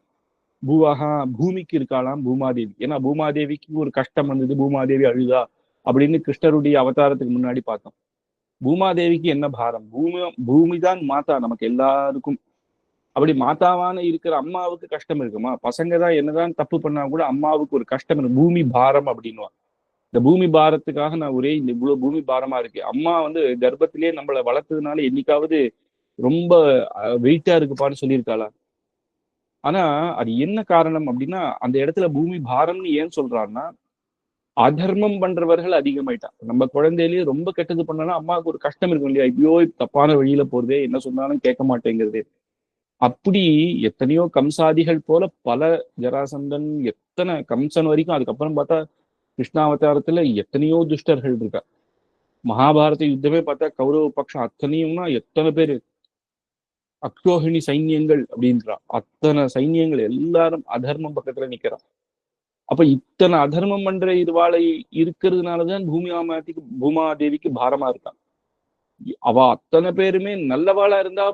பூமிக்கு இருக்காளாம் பூமாதேவி. ஏன்னா பூமாதேவிக்கு ஒரு கஷ்டம் வந்தது, பூமாதேவி அழுதா அப்படின்னு கிருஷ்ணருடைய அவதாரத்துக்கு முன்னாடி பார்த்தோம். பூமாதேவிக்கு என்ன பாரம்? பூமிதான் மாதா நமக்கு எல்லாருக்கும். அப்படி மாதாவான இருக்கிற அம்மாவுக்கு கஷ்டம் இருக்குமா? பசங்க தான் என்னதான் தப்பு பண்ணா கூட அம்மாவுக்கு ஒரு கஷ்டம் இருக்கு. பூமி பாரம் அப்படின்னுவா. இந்த பூமி பாரத்துக்காக நான் ஒரே இந்த இவ்வளவு பூமி பாரமா இருக்கு. அம்மா கர்ப்பத்திலேயே நம்மளை வளர்த்ததுனால என்னைக்காவது ரொம்ப வெயிட்டா இருக்குப்பான்னு சொல்லியிருக்காளா? ஆனா அது என்ன காரணம் அப்படின்னா அந்த இடத்துல பூமி பாரம்னு ஏன் சொல்றான்னா அதர்மம் பண்றவர்கள் அதிகமாயிட்டா. நம்ம குழந்தையிலேயே ரொம்ப கெட்டது பண்ணாலும் அம்மாவுக்கு ஒரு கஷ்டம் இருக்கும் இல்லையா? ஐயோ தப்பான வழியில போறதே, என்ன சொன்னாலும் கேட்க மாட்டேங்கிறது. அப்படி எத்தனையோ கம்சாதிகள் போல பல ஜராசந்தன் எத்தனை கம்சன் வரைக்கும், அதுக்கப்புறம் பார்த்தா கிருஷ்ணாவதாரத்துல எத்தனையோ துஷ்டர்கள் இருக்கா. மகாபாரத யுத்தமே பார்த்தா கௌரவ பட்சம் அத்தனையும்னா எத்தனை பேரு அக்ஷோகிணி சைன்யங்கள் அப்படின்றா. அத்தனை சைன்யங்கள் எல்லாரும் அதர்மம் பக்கத்துல நிக்கிறான். அப்ப இத்தனை அதர்மம் பண்ற இதுவாளை இருக்கிறதுனாலதான் பூமாதேவிக்கு பாரமா இருக்கான். அவ அத்தனை பேருமே நல்லவாளா இருந்தா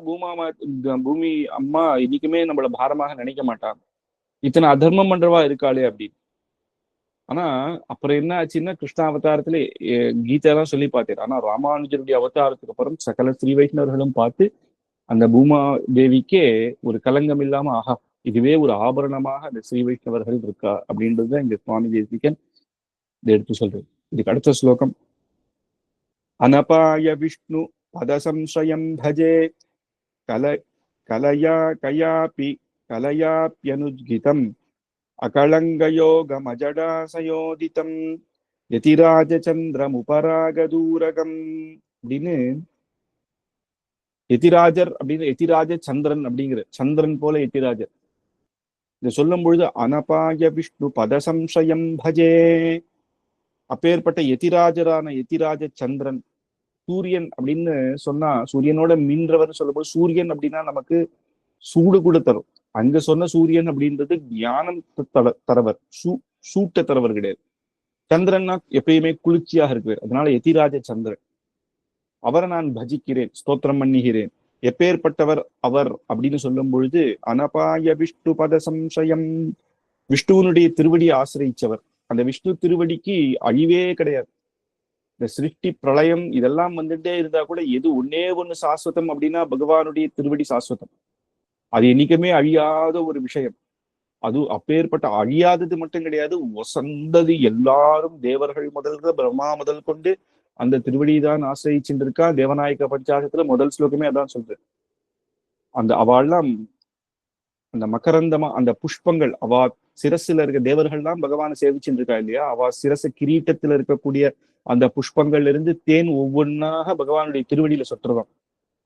பூமி அம்மா இன்னைக்குமே நம்மள பாரமாக நினைக்க மாட்டான். இத்தனை அதர்மம் பண்றவா இருக்காளே அப்படின்னு. ஆனா அப்புறம் என்ன ஆச்சுன்னா கிருஷ்ண அவதாரத்துல கீதை தான் சொல்லி பார்த்தேன். ஆனா ராமானுஜருடைய அவதாரத்துக்கு அப்புறம் சகல ஸ்ரீ வைஷ்ணவர்களும் பார்த்து அந்த பூமா தேவிக்கே ஒரு களங்கம் இல்லாம ஆஹா, இதுவே ஒரு ஆபரணமாக அந்த ஸ்ரீ வைஷ்ணவர்கள் இருக்கா அப்படின்றதுதான் இங்க சுவாமி தேசிகன் இதை எடுத்து சொல்றது. இதுக்கு அடுத்த ஸ்லோகம், அனபாய விஷ்ணு பதசம்சயம் பஜே கல கலயா கயாபி கலயாப்யனுஜ்கிதம் அகலங்கயோகமஜடாசயோதிதம் யதிராஜச்சந்திரமுபராகதூரகம் அப்படின்னு யதிராஜர் அப்படின்னு யதிராஜ சந்திரன் அப்படிங்கிற சந்திரன் போல யதிராஜர். இதை சொல்லும் பொழுது அனபாய விஷ்ணு பதசம்சயம் பஜே, அப்பேற்பட்ட யதிராஜரான யதிராஜ சந்திரன். சூரியன் அப்படின்னு சொன்னா சூரியனோட மின்றவர் சொல்லும்போது சூரியன் அப்படின்னா நமக்கு சூடு கூட தரும். அங்க சொன்ன சூரியன் அப்படின்றது ஞானம் தரவர், சூட்ட தரவர் கிடையாது. சந்திரன்னா எப்பயுமே குளிர்ச்சியாக இருக்கிறார். அதனால யதிராஜ சந்திரன் அவரை நான் பஜிக்கிறேன், ஸ்தோத்திரம் பண்ணுகிறேன். எப்பேற்பட்டவர் அவர் அப்படின்னு சொல்லும் பொழுது அனபாய விஷ்ணு பத சம்சயம், விஷ்ணுவனுடைய திருவடியை ஆசிரியிச்சவர். அந்த விஷ்ணு திருவடிக்கு அழிவே கிடையாது. இந்த சிருஷ்டி பிரளயம் இதெல்லாம் வந்துட்டே இருந்தா கூட எது ஒன்னே ஒண்ணு சாஸ்வதம் அப்படின்னா பகவானுடைய திருவடி சாஸ்வதம். அது என்னைக்குமே அழியாத ஒரு விஷயம். அது அப்பேற்பட்ட அழியாதது மட்டும் கிடையாது, வசந்தது. எல்லாரும் தேவர்கள் முதல் பிரம்மா முதல் கொண்டு அந்த திருவடியை தான் ஆசிரியிச்சுட்டு இருக்கா. தேவநாயக பஞ்சாசத்துல முதல் ஸ்லோகமே அதான் சொல்றது. அந்த அவெல்லாம் அந்த மகரந்தமா அந்த புஷ்பங்கள் அவ சிரசுல இருக்க தேவர்கள் தான் பகவானை சேவிச்சுட்டு இருக்கா இல்லையா? அவ சிரசு கிரீட்டத்துல இருக்கக்கூடிய அந்த புஷ்பங்கள்ல இருந்து தேன் ஒவ்வொன்னாக பகவானுடைய திருவடியில சொட்டுறதாம்.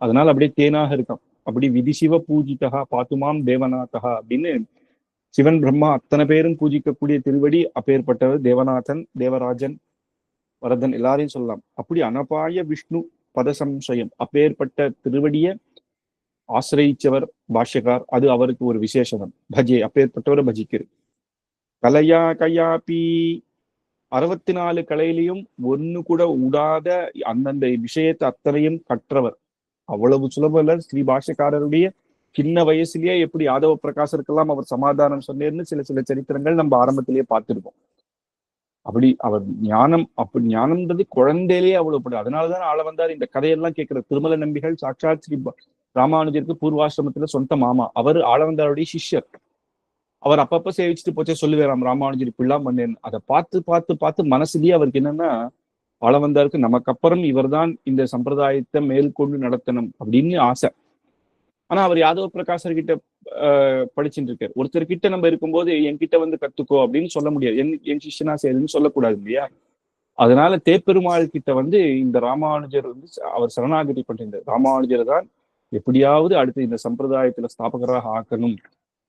அதனால அப்படியே தேனாக இருக்கும். அப்படி விதிசிவ பூஜிதா பாத்துமாம் தேவநாதகா அப்படின்னு சிவன் பிரம்மா அத்தனை பேரும் பூஜிக்கக்கூடிய திருவடி அப்பேற்பட்டவர். தேவநாதன், தேவராஜன், வரதன் எல்லாரையும் சொல்லலாம். அப்படி அனபாய விஷ்ணு பதசம்சயம் அப்பேற்பட்ட திருவடிய ஆசிரியிச்சவர் பாஷ்யக்கார். அது அவருக்கு ஒரு விசேஷம். பஜே, அப்பேற்பட்டவரை பஜிக்கிறது. கலையா கயாபி, 64 கலையிலையும் ஒண்ணு கூட உடாத அந்தந்த விஷயத்தை அத்தனையும் கற்றவர். அவ்வளவு சுலபம் இல்ல. ஸ்ரீ பாஷ்யக்காரருடைய சின்ன வயசுலயே எப்படி யாதவ பிரகாசருக்கெல்லாம் அவர் சமாதானம் சொன்னேர்னு சில சில சரித்திரங்கள் நம்ம ஆரம்பத்திலேயே பார்த்திருக்கோம். அப்படி அவர் ஞானம், அப்படி ஞானம்ன்றது குழந்தையிலேயே அவ்வளவு. அதனாலதான் ஆள வந்தார். இந்த கதையெல்லாம் கேட்கிற திருமல நம்பிகள் சாட்சாத் ஸ்ரீ ராமானுஜருக்கு பூர்வாசிரமத்துல சொந்த மாமா. அவர் ஆளவந்தாருடைய சிஷ்யர். அவர் அப்பப்ப சேவிச்சுட்டு போச்சே சொல்லுவாராம், ராமானுஜர் இப்படிலாம் பண்ணேன்னு. அதை பார்த்து பார்த்து பார்த்து மனசுலயே அவருக்கு என்னன்னா ஆளவந்தாருக்கு நமக்கு அப்புறம் இவர் தான் இந்த சம்பிரதாயத்தை மேற்கொண்டு நடத்தணும் அப்படின்னு ஆசை. ஆனா அவர் யாதவ பிரகாசர் கிட்ட படிச்சுட்டு இருக்காரு. ஒருத்தர் கிட்ட நம்ம இருக்கும்போது என்கிட்ட வந்து கத்துக்கோ அப்படின்னு சொல்ல முடியாது. என் சிஷ்யனா சேருன்னு சொல்லக்கூடாது இல்லையா? அதனால தேப்பெருமாள் கிட்ட இந்த ராமானுஜர் அவர் சரணாகதி பண்றார். ராமானுஜர் தான் எப்படியாவது அடுத்து இந்த சம்பிரதாயத்துல ஸ்தாபகராக ஆக்கணும்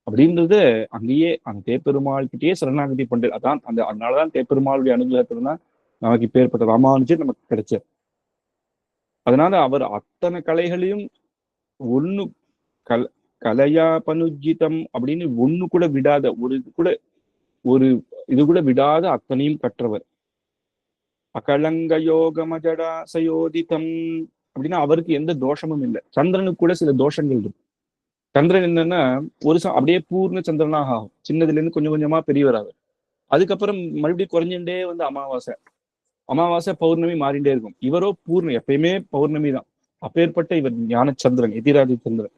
அப்படின்றது அங்கேயே அந்த தேப்பெருமாள் கிட்டேயே சரணாகதி பண்றது. அதான் அதனாலதான் தேப்பெருமாளுடைய அனுகிரகத்துல தான் நமக்கு இப்பேற்பட்ட ராமானுஜர் நமக்கு கிடைச்சார். அதனால அவர் அத்தனை கலைகளையும் ஒண்ணு கலையா பனுஜிதம் அப்படின்னு ஒண்ணு கூட விடாத ஒரு இது கூட விடாத அத்தனையும் கற்றவர். அகலங்க யோகமஜடா சயோதிதம் அப்படின்னா அவருக்கு எந்த தோஷமும் இல்லை. சந்திரனுக்கு கூட சில தோஷங்கள் இருக்கு. சந்திரன் என்னன்னா அப்படியே பூர்ண சந்திரனாக ஆகும். சின்னதுல இருந்து கொஞ்சம் கொஞ்சமா பெரியவராகும். அதுக்கப்புறம் மறுபடியும் குறைஞ்சுட்டே வந்து அமாவாசை பௌர்ணமி மாறிண்டே இருக்கும். இவரோ பூர்ணம், எப்பயுமே பௌர்ணமி தான். அப்பேற்பட்ட இவர் ஞான சந்திரன், எதிராஜ சந்திரன்,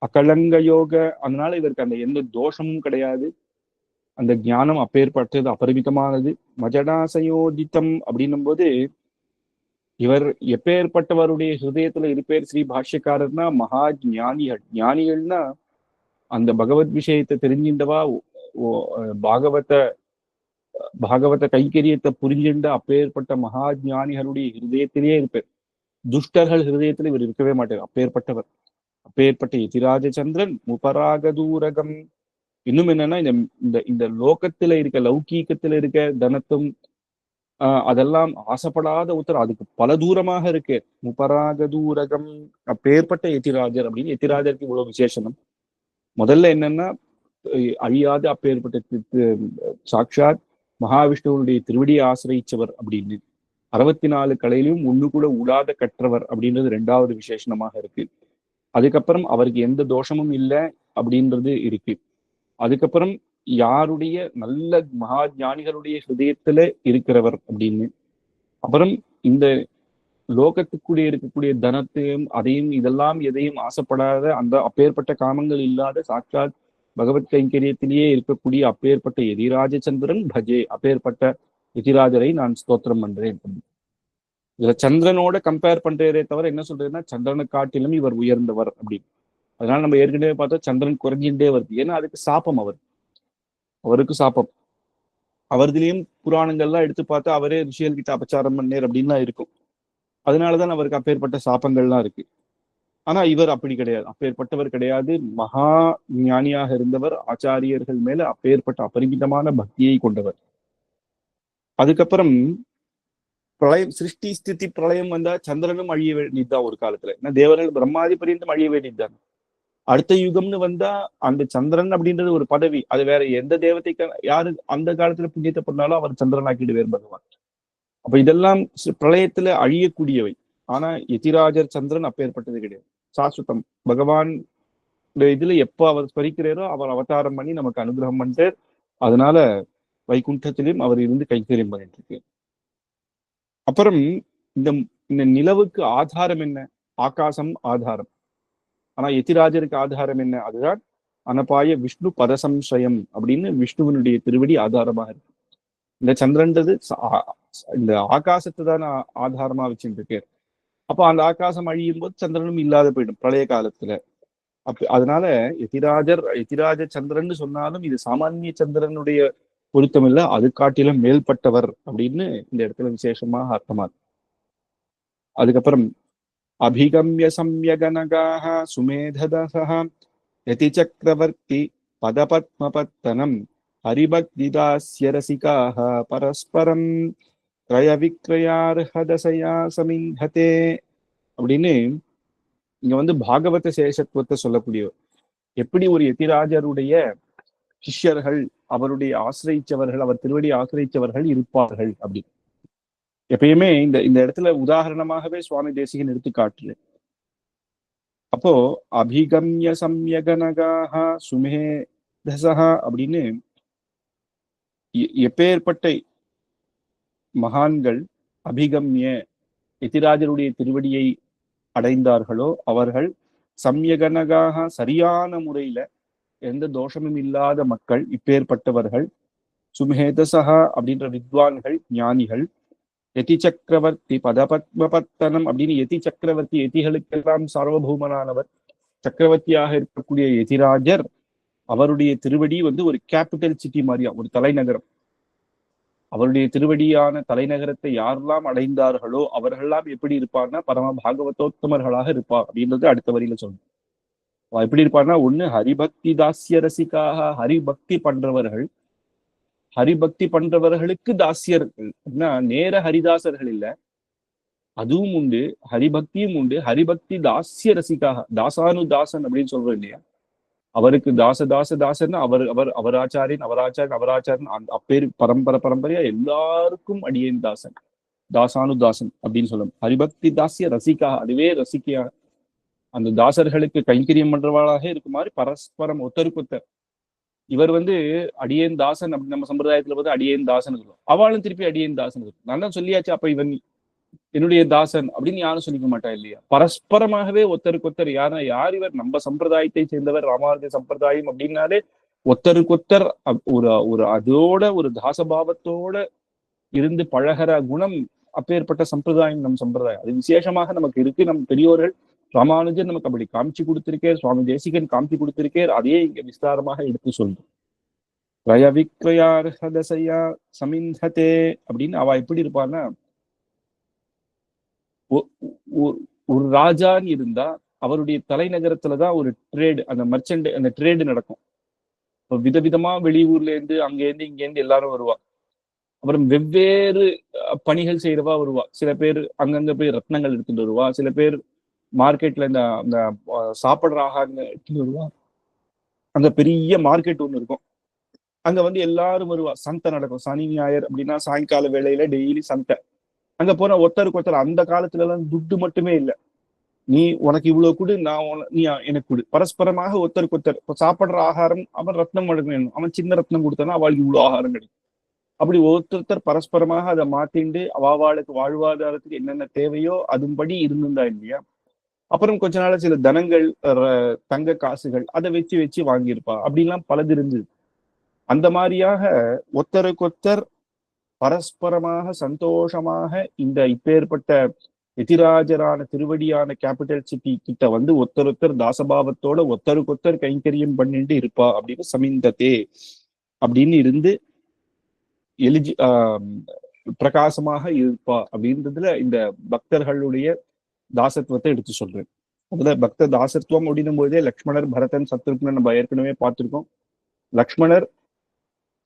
அகலங்க யோக. அதனால இவருக்கு அந்த எந்த தோஷமும் கிடையாது. அந்த ஞானம் அப்பேற்பட்டது, அபரிமிதமானது. மஜடா சயோதித்தம் அப்படின்னும் போது இவர் எப்பேற்பட்டவருடைய ஹிருதயத்துல இருப்பேர் ஸ்ரீ பாஷ்யக்காரர்னா மகா ஞானிகள்னா அந்த பகவத் விஷயத்தை தெரிஞ்சின்றவா, பாகவத கைக்கரியத்தை புரிஞ்சின்ற அப்பேற்பட்ட மகா ஞானிகளுடைய ஹிருதயத்திலேயே இருப்பார். துஷ்டர்கள் ஹிருதயத்துல இவர் இருக்கவே மாட்டார். அப்பேற்பட்டவர், அப்பேற்பட்ட எதிராஜ சந்திரன். முபராகதூரகம். இன்னும் என்னன்னா இந்த இந்த லோகத்துல இருக்க, லௌகீகத்துல இருக்க தனத்தும் அதெல்லாம் ஆசைப்படாத உத்தரம், அதுக்கு பல தூரமாக இருக்கு. முபராக தூரகம். அப்பேற்பட்ட எதிராஜர் அப்படின்னு எதிராஜருக்கு இவ்வளவு விசேஷனம். முதல்ல என்னன்னா அழியாது அப்பேற்பட்ட சாட்சாத் மகாவிஷ்ணுவனுடைய திருவடியை ஆசிரியிச்சவர் அப்படின்னு. 64 கலையிலும் ஒண்ணு கூட உடாத கற்றவர் அப்படின்றது 2வது விசேஷனமாக இருக்கு. அதுக்கப்புறம் அவருக்கு எந்த தோஷமும் இல்லை அப்படின்றது இருக்கு. அதுக்கப்புறம் யாருடைய நல்ல மகா ஞானிகளுடைய ஹிருதயத்துல இருக்கிறவர் அப்படின்னு. அப்புறம் இந்த லோகத்துக்குள்ளே இருக்கக்கூடிய தனத்தையும் அதையும் இதெல்லாம் எதையும் ஆசைப்படாத, அந்த அப்பேற்பட்ட காமங்கள் இல்லாத சாட்சாத் பகவத் கைங்கரியத்திலேயே இருக்கக்கூடிய அப்பேற்பட்ட எதிராஜ சந்திரன் பஜே. அப்பேற்பட்ட எதிராஜரை நான் ஸ்தோத்திரம் பண்றேன். இதுல சந்திரனோட கம்பேர் பண்றதே தவிர என்ன சொல்றதுன்னா சந்திரனை காட்டிலும் இவர் உயர்ந்தவர் அப்படின்னு. அதனால நம்ம ஏற்கனவே பார்த்தா சந்திரன் குறைஞ்சின்றே வருது. ஏன்னா அதுக்கு சாபம், அவருக்கு சாபம். அவர்திலையும் புராணங்கள்லாம் எடுத்து பார்த்தா அவரே ரிஷியல் கிட்ட அபச்சாரம் பண்ணேர் அப்படின்லாம் இருக்கும். அதனாலதான் அவருக்கு அப்பேற்பட்ட சாபங்கள்லாம் இருக்கு. ஆனா இவர் அப்படி கிடையாது, அப்பேற்பட்டவர் கிடையாது. மகா ஞானியாக இருந்தவர், ஆச்சாரியர்கள் மேல அப்பேற்பட்ட அபரிமிதமான பக்தியை கொண்டவர். அதுக்கப்புறம் பிரளயம், சிருஷ்டி ஸ்திதி பிரளயம் வந்தா சந்திரனும் அழிய வேண்டியதுதான் ஒரு காலத்துல. ஏன்னா தேவர்கள் பிரம்மாதி பரியந்தம் அழிய வேண்டியதுதான். அடுத்த யுகம்னு வந்தா அந்த சந்திரன் அப்படின்றது ஒரு பதவி, அது வேற எந்த தேவதைக்கு யாரு அந்த காலத்துல புண்ணியத்தை பண்ணாலும் அவர் சந்திரன் ஆக்கிடுவேர் பகவான். அப்ப இதெல்லாம் பிரளயத்துல அழியக்கூடியவை. ஆனா எதிராஜர் சந்திரன் அப்பேற்பட்டது கிடையாது, சாஸ்வதம். பகவான் இதுல எப்போ அவர் ஸ்மரிக்கிறாரோ அவர் அவதாரம் பண்ணி நமக்கு அனுகிரகம் பண்ணிட்டு, அதனால வைகுண்டத்திலும் அவர் இருந்து கைத்தறியம் பண்ணிட்டு இருக்கு. அப்புறம் இந்த இந்த நிலவுக்கு ஆதாரம் என்ன? ஆகாசம் ஆதாரம். ஆனா எதிராஜருக்கு ஆதாரம் என்ன? அதுதான் அனபாய விஷ்ணு பதசம்சயம் அப்படின்னு விஷ்ணுவனுடைய திருவடி ஆதாரமாக இருக்கு. இந்த சந்திரன்றது இந்த ஆகாசத்தை தான் ஆதாரமா வச்சுட்டு இருக்கு. அப்போ அந்த ஆகாசம் அழியும் போது சந்திரனும் இல்லாத போயிடும் பிரளய காலத்துல. அதனால எதிராஜ சந்திரன் சொன்னாலும் இது சாமானிய சந்திரனுடைய பொருத்தம் இல்லை, அது காட்டிலும் மேல்பட்டவர் அப்படின்னு இந்த இடத்துல விசேஷமாக அர்த்தமா. அதுக்கப்புறம் அபிகம்ய சம்யகனகாக சுமேததசஹ யதி சக்கரவர்த்தி பதபத்மபத்தனம் ஹரிபக்திதாஸ்ய ரசிகாக பரஸ்பரம் த்ரய விக்ரயார்ஹதசயா சமிந்ததே அப்படின்னு இங்க பாகவத சேஷத்துவத்தை சொல்லக்கூடியவர். எப்படி ஒரு எதிராஜருடைய சிஷ்யர்கள், அவருடைய ஆசிரியிச்சவர்கள், அவர் திருவடி ஆசிரியிச்சவர்கள் இருப்பார்கள் அப்படின்னு எப்பயுமே இந்த இந்த இடத்துல உதாரணமாகவே சுவாமி தேசிகன் எடுத்து காட்டுல. அப்போ அபிகம்ய சம்யகனகாக சுமேதசஹ அப்படின்னு எப்பேற்பட்ட மகான்கள் அபிகம்ய எதிராஜருடைய திருவடியை அடைந்தார்களோ அவர்கள் சம்யகனகாக சரியான முறையில எந்த தோஷமும் இல்லாத மக்கள், இப்பேற்பட்டவர்கள். சுமேதசஹா அப்படின்ற வித்வான்கள், ஞானிகள். யதி சக்கரவர்த்தி பதபத்மபத்தனம் அப்படின்னு யதி சக்கரவர்த்தி, யதிகளுக்கெல்லாம் சார்வபௌமனானவர் சக்கரவர்த்தியாக இருக்கக்கூடிய எதிராஜர், அவருடைய திருவடி ஒரு கேபிட்டல் சிட்டி மாதிரியா, ஒரு தலைநகரம். அவருடைய திருவடியான தலைநகரத்தை யாரெல்லாம் அடைந்தார்களோ அவர்களெல்லாம் எப்படி இருப்பார்னா பரம பாகவதோத்தமர்களாக இருப்பார் அப்படின்றது அடுத்த வரியில சொல்லணும். எப்படி இருப்பார்னா, ஒண்ணு ஹரிபக்தி தாசிய ரசிக்காக, ஹரிபக்தி பண்றவர்கள், ஹரிபக்தி பண்றவர்களுக்கு தாசியர்கள், நேர ஹரிதாசர்கள் இல்ல, அதுவும் உண்டு, ஹரிபக்தியும் உண்டு. ஹரிபக்தி தாசிய ரசிக்காக, தாசானுதாசன் அப்படின்னு சொல்றோம் இல்லையா, அவருக்கு தாசன், அவர் அவர் அவராச்சாரியன் அவராச்சாரியன் அவராச்சாரியன் அப்பேரு பரம்பரையா எல்லாருக்கும் அடியேன் தாசன், தாசானுதாசன் அப்படின்னு சொல்லணும். ஹரிபக்தி தாசிய ரசிக்கா, அதுவே ரசிக்கையா அந்த தாசர்களுக்கு கைங்கரியம் பண்றவாளாக இருக்குமாறு பரஸ்பரம் ஒத்தருக்கு ஒத்தர். இவர் அடியேன் தாசன் அப்படின்னு நம்ம சம்பிரதாயத்துல அடியேன் தாசன் இருக்கும், அவளும் திருப்பி அடியேன் தாசன் இருக்கும். நான் தான் சொல்லியாச்சு, அப்ப இவன் என்னுடைய தாசன் அப்படின்னு யாரும் சொல்லிக்க மாட்டா இல்லையா. பரஸ்பரமாகவே ஒத்தருக்கு ஒத்தர். யார் இவர், நம்ம சம்பிரதாயத்தை சேர்ந்தவர், ராமானுஜ சம்பிரதாயம் அப்படின்னாலே ஒத்தருக்கொத்தர் ஒரு ஒரு அதோட ஒரு தாசபாவத்தோட இருந்து பழகிற குணம் அப்பேற்பட்ட சம்பிரதாயம் நம் சம்பிரதாயம். அது விசேஷமாக நமக்கு இருக்கு. நம் பெரியோர்கள் ராமானுஜர் நமக்கு அப்படி காமிச்சு கொடுத்திருக்கேன், சுவாமி தேசிகன் காமிச்சு கொடுத்திருக்கேன். அதையே இங்க விஸ்தாரமாக எடுத்து சொல்றோம். ரய விக்ரயார்ஹதசையா சமிந்ததே அப்படின்னு அவ எப்படி இருப்பான்னா, ஒரு ராஜான்னு இருந்தா அவருடைய தலைநகரத்துலதான் ஒரு ட்ரேடு, அந்த மர்ச்சன்ட், அந்த ட்ரேடு நடக்கும். விதவிதமா வெளியூர்ல இருந்து அங்கேருந்து இங்கேருந்து எல்லாரும் வருவா. அப்புறம் வெவ்வேறு பணிகள் செய்யறவா வருவா. சில பேர் அங்கங்க போய் ரத்னங்கள் எடுத்துட்டு வருவா, சில பேர் மார்க்கெட்ல இந்த சாப்பிடுற ஆகாரங்க எடுத்துட்டு வருவா. அங்க பெரிய மார்க்கெட் ஒண்ணு இருக்கும், அங்க எல்லாரும் வருவா. சந்தை நடக்கும், சனி ஞாயிறு அப்படின்னா சாயங்கால வேளையில டெய்லி சந்தை. அங்க போன ஒருத்தருக்கு ஒருத்தர், அந்த காலத்துல எல்லாம் துட்டு மட்டுமே இல்லை, நீ உனக்கு இவ்வளவு கொடு, நீ எனக்கு கொடு, பரஸ்பரமாக ஒருத்தருக்கு ஒருத்தர். இப்ப சாப்பிடுற ஆகாரம் அவன் ரத்னம் வேணும், அவன் சின்ன ரத்னம் கொடுத்தானா அவளுக்கு இவ்வளவு ஆகாரம் கிடைக்கும். அப்படி ஒருத்தர் பரஸ்பரமாக அதை மாத்திண்டு அவாவாளுக்கு வாழ்வாதாரத்துக்கு என்னென்ன தேவையோ அதுபடி இருந்திருந்தா இல்லையா. அப்புறம் கொஞ்ச நாள் சில தனங்கள், தங்க காசுகள் அதை வச்சு வச்சு வாங்கியிருப்பா. அப்படிலாம் பலது இருந்தது. அந்த மாதிரியாக ஒருத்தருக்கொத்தர் பரஸ்பரமாக சந்தோஷமாக இந்த இப்பேற்பட்ட எதிராஜரான திருவடியான கேபிட்டல் சிட்டி கிட்ட ஒருத்தர் தாசபாவத்தோட ஒருத்தருக்கொத்தர் கைங்கரியம் பண்ணிட்டு இருப்பா அப்படின்னு சமிந்ததே அப்படின்னு இருந்து பிரகாசமாக இருப்பா அப்படின்றதுல இந்த பக்தர்களுடைய தாசத்துவத்தை எடுத்து சொல்றேன். அதுல பக்த தாசத்துவம் அப்படின்னும் போதே லக்ஷ்மணர், பரதன், சத்ருக்னன் நம்ம ஏற்கனவே பார்த்திருக்கோம். லக்ஷ்மணர்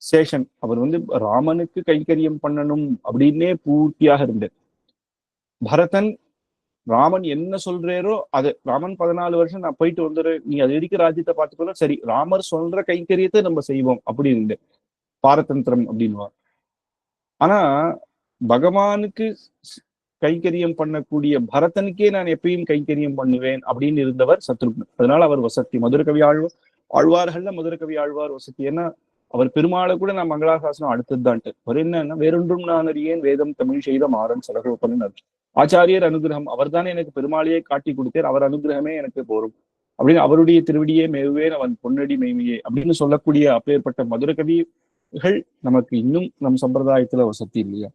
சேஷன், அவர் ராமனுக்கு கைங்கரியம் பண்ணணும் அப்படின்னே பூர்த்தியாக இருந்தார். பரதன் ராமன் என்ன சொல்றாரோ அது, ராமன் 14 வருஷம் நான் போயிட்டு வந்துடுறேன், நீ அது வரைக்கும் ராஜ்யத்தை பார்த்துக்கோ, சரி ராமர் சொல்ற கைங்கரியத்தை நம்ம செய்வோம் அப்படி இருந்து பாரதந்திரம் அப்படின்வார். ஆனா பகவானுக்கு கைங்கரியம் பண்ணக்கூடிய பரதனுக்கே நான் எப்பயும் கைங்கரியம் பண்ணுவேன் அப்படின்னு இருந்தவர் சத்ருக்னன். அதனால அவர் வசதி. மதுரகவி ஆழ்வார்கள்ல மதுரகவி ஆழ்வார் வசதி. ஏன்னா அவர் பெருமாளை கூட நான் மங்களாசாசனம் அடுத்ததுதான்ட்டு. அவர் என்னன்னா, வேறொன்றும் நான் அறியேன் வேதம் தமிழ் செய்த மாறன் சலகோப்பன் ஆச்சாரியர் அனுகிரகம், அவர் தானே எனக்கு பெருமாளையே காட்டி கொடுத்தார், அவர் அனுகிரகமே எனக்கு போரும் அப்படின்னு, அவருடைய திருவடியே மேவுவேன் அவன் பொன்னடி மேய்மையே அப்படின்னு சொல்லக்கூடிய அப்பேற்பட்ட மதுரகவிகள் நமக்கு இன்னும் நம் சம்பிரதாயத்துல வசதி இல்லையா.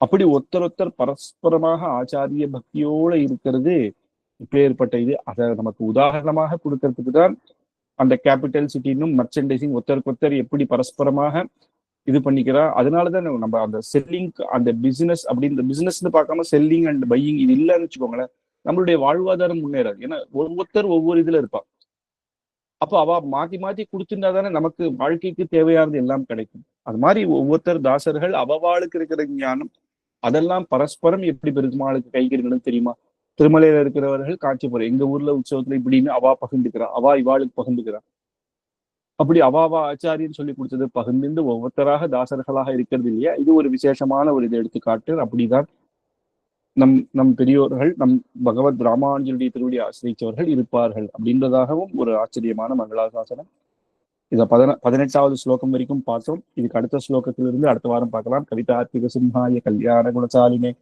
அப்படி ஒருத்தர் பரஸ்பரமாக ஆச்சாரிய பக்தியோட இருக்கிறது இப்பேற்பட்ட இது. அதை நமக்கு உதாரணமாக கொடுக்கறதுக்கு தான் அந்த கேபிட்டல் சிட்டினும் மர்ச்சன்டைசிங் ஒருத்தருக்கு எப்படி பரஸ்பரமாக இது பண்ணிக்கிறா. அதனாலதான் நம்ம அந்த செல்லிங், அந்த பிசினஸ் அப்படின்னு பிசினஸ்ன்னு பார்க்காம செல்லிங் அண்ட் பையிங் இது இல்லைன்னு வச்சுக்கோங்களேன், நம்மளுடைய வாழ்வாதாரம் முன்னேறாது. ஏன்னா ஒவ்வொருத்தர் ஒவ்வொரு இதுல இருப்பா. அப்போ அவ மாத்தி மாத்தி கொடுத்துட்டா தானே நமக்கு வாழ்க்கைக்கு தேவையானது எல்லாம் கிடைக்கும். அது மாதிரி ஒவ்வொருத்தர் தாசர்கள் அவவாளுக்கு இருக்கிற ஞானம் அதெல்லாம் பரஸ்பரம் எப்படி பெருமாளுக்கு கைக்கிறீங்கன்னு தெரியுமா. திருமலையில இருக்கிறவர்கள் காஞ்சிபுரம், எங்க ஊர்ல உற்சவத்துல இப்படின்னு அவா பகிர்ந்துக்கிறா, அவா இவாளுக்கு பகிர்ந்துக்கிறா. அப்படி அவாவா ஆச்சாரியன்னு சொல்லி கொடுத்தது பகிர்ந்து ஒவ்வொருத்தராக தாசர்களாக இருக்கிறது இல்லையா. இது ஒரு விசேஷமான ஒரு இதை எடுத்துக்காட்டு. அப்படிதான் நம் பெரியோர்கள், நம் பகவத் ராமானுஜருடைய திருவடி ஆசிரியச்சவர்கள் இருப்பார்கள் அப்படின்றதாகவும் ஒரு ஆச்சரியமான மங்களாசாசனம். இதை 18வது ஸ்லோகம் வரைக்கும் பார்த்தோம். இதுக்கு அடுத்த ஸ்லோகத்திலிருந்து அடுத்த வாரம் பார்க்கலாம். கவிதார்த்திக சிம்ஹாய கல்யாண குணசாலினே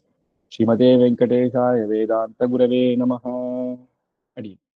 ஸ்ரீமதே வெங்கடேஷாய வேதாந்த குரவே நமஹ. அடி.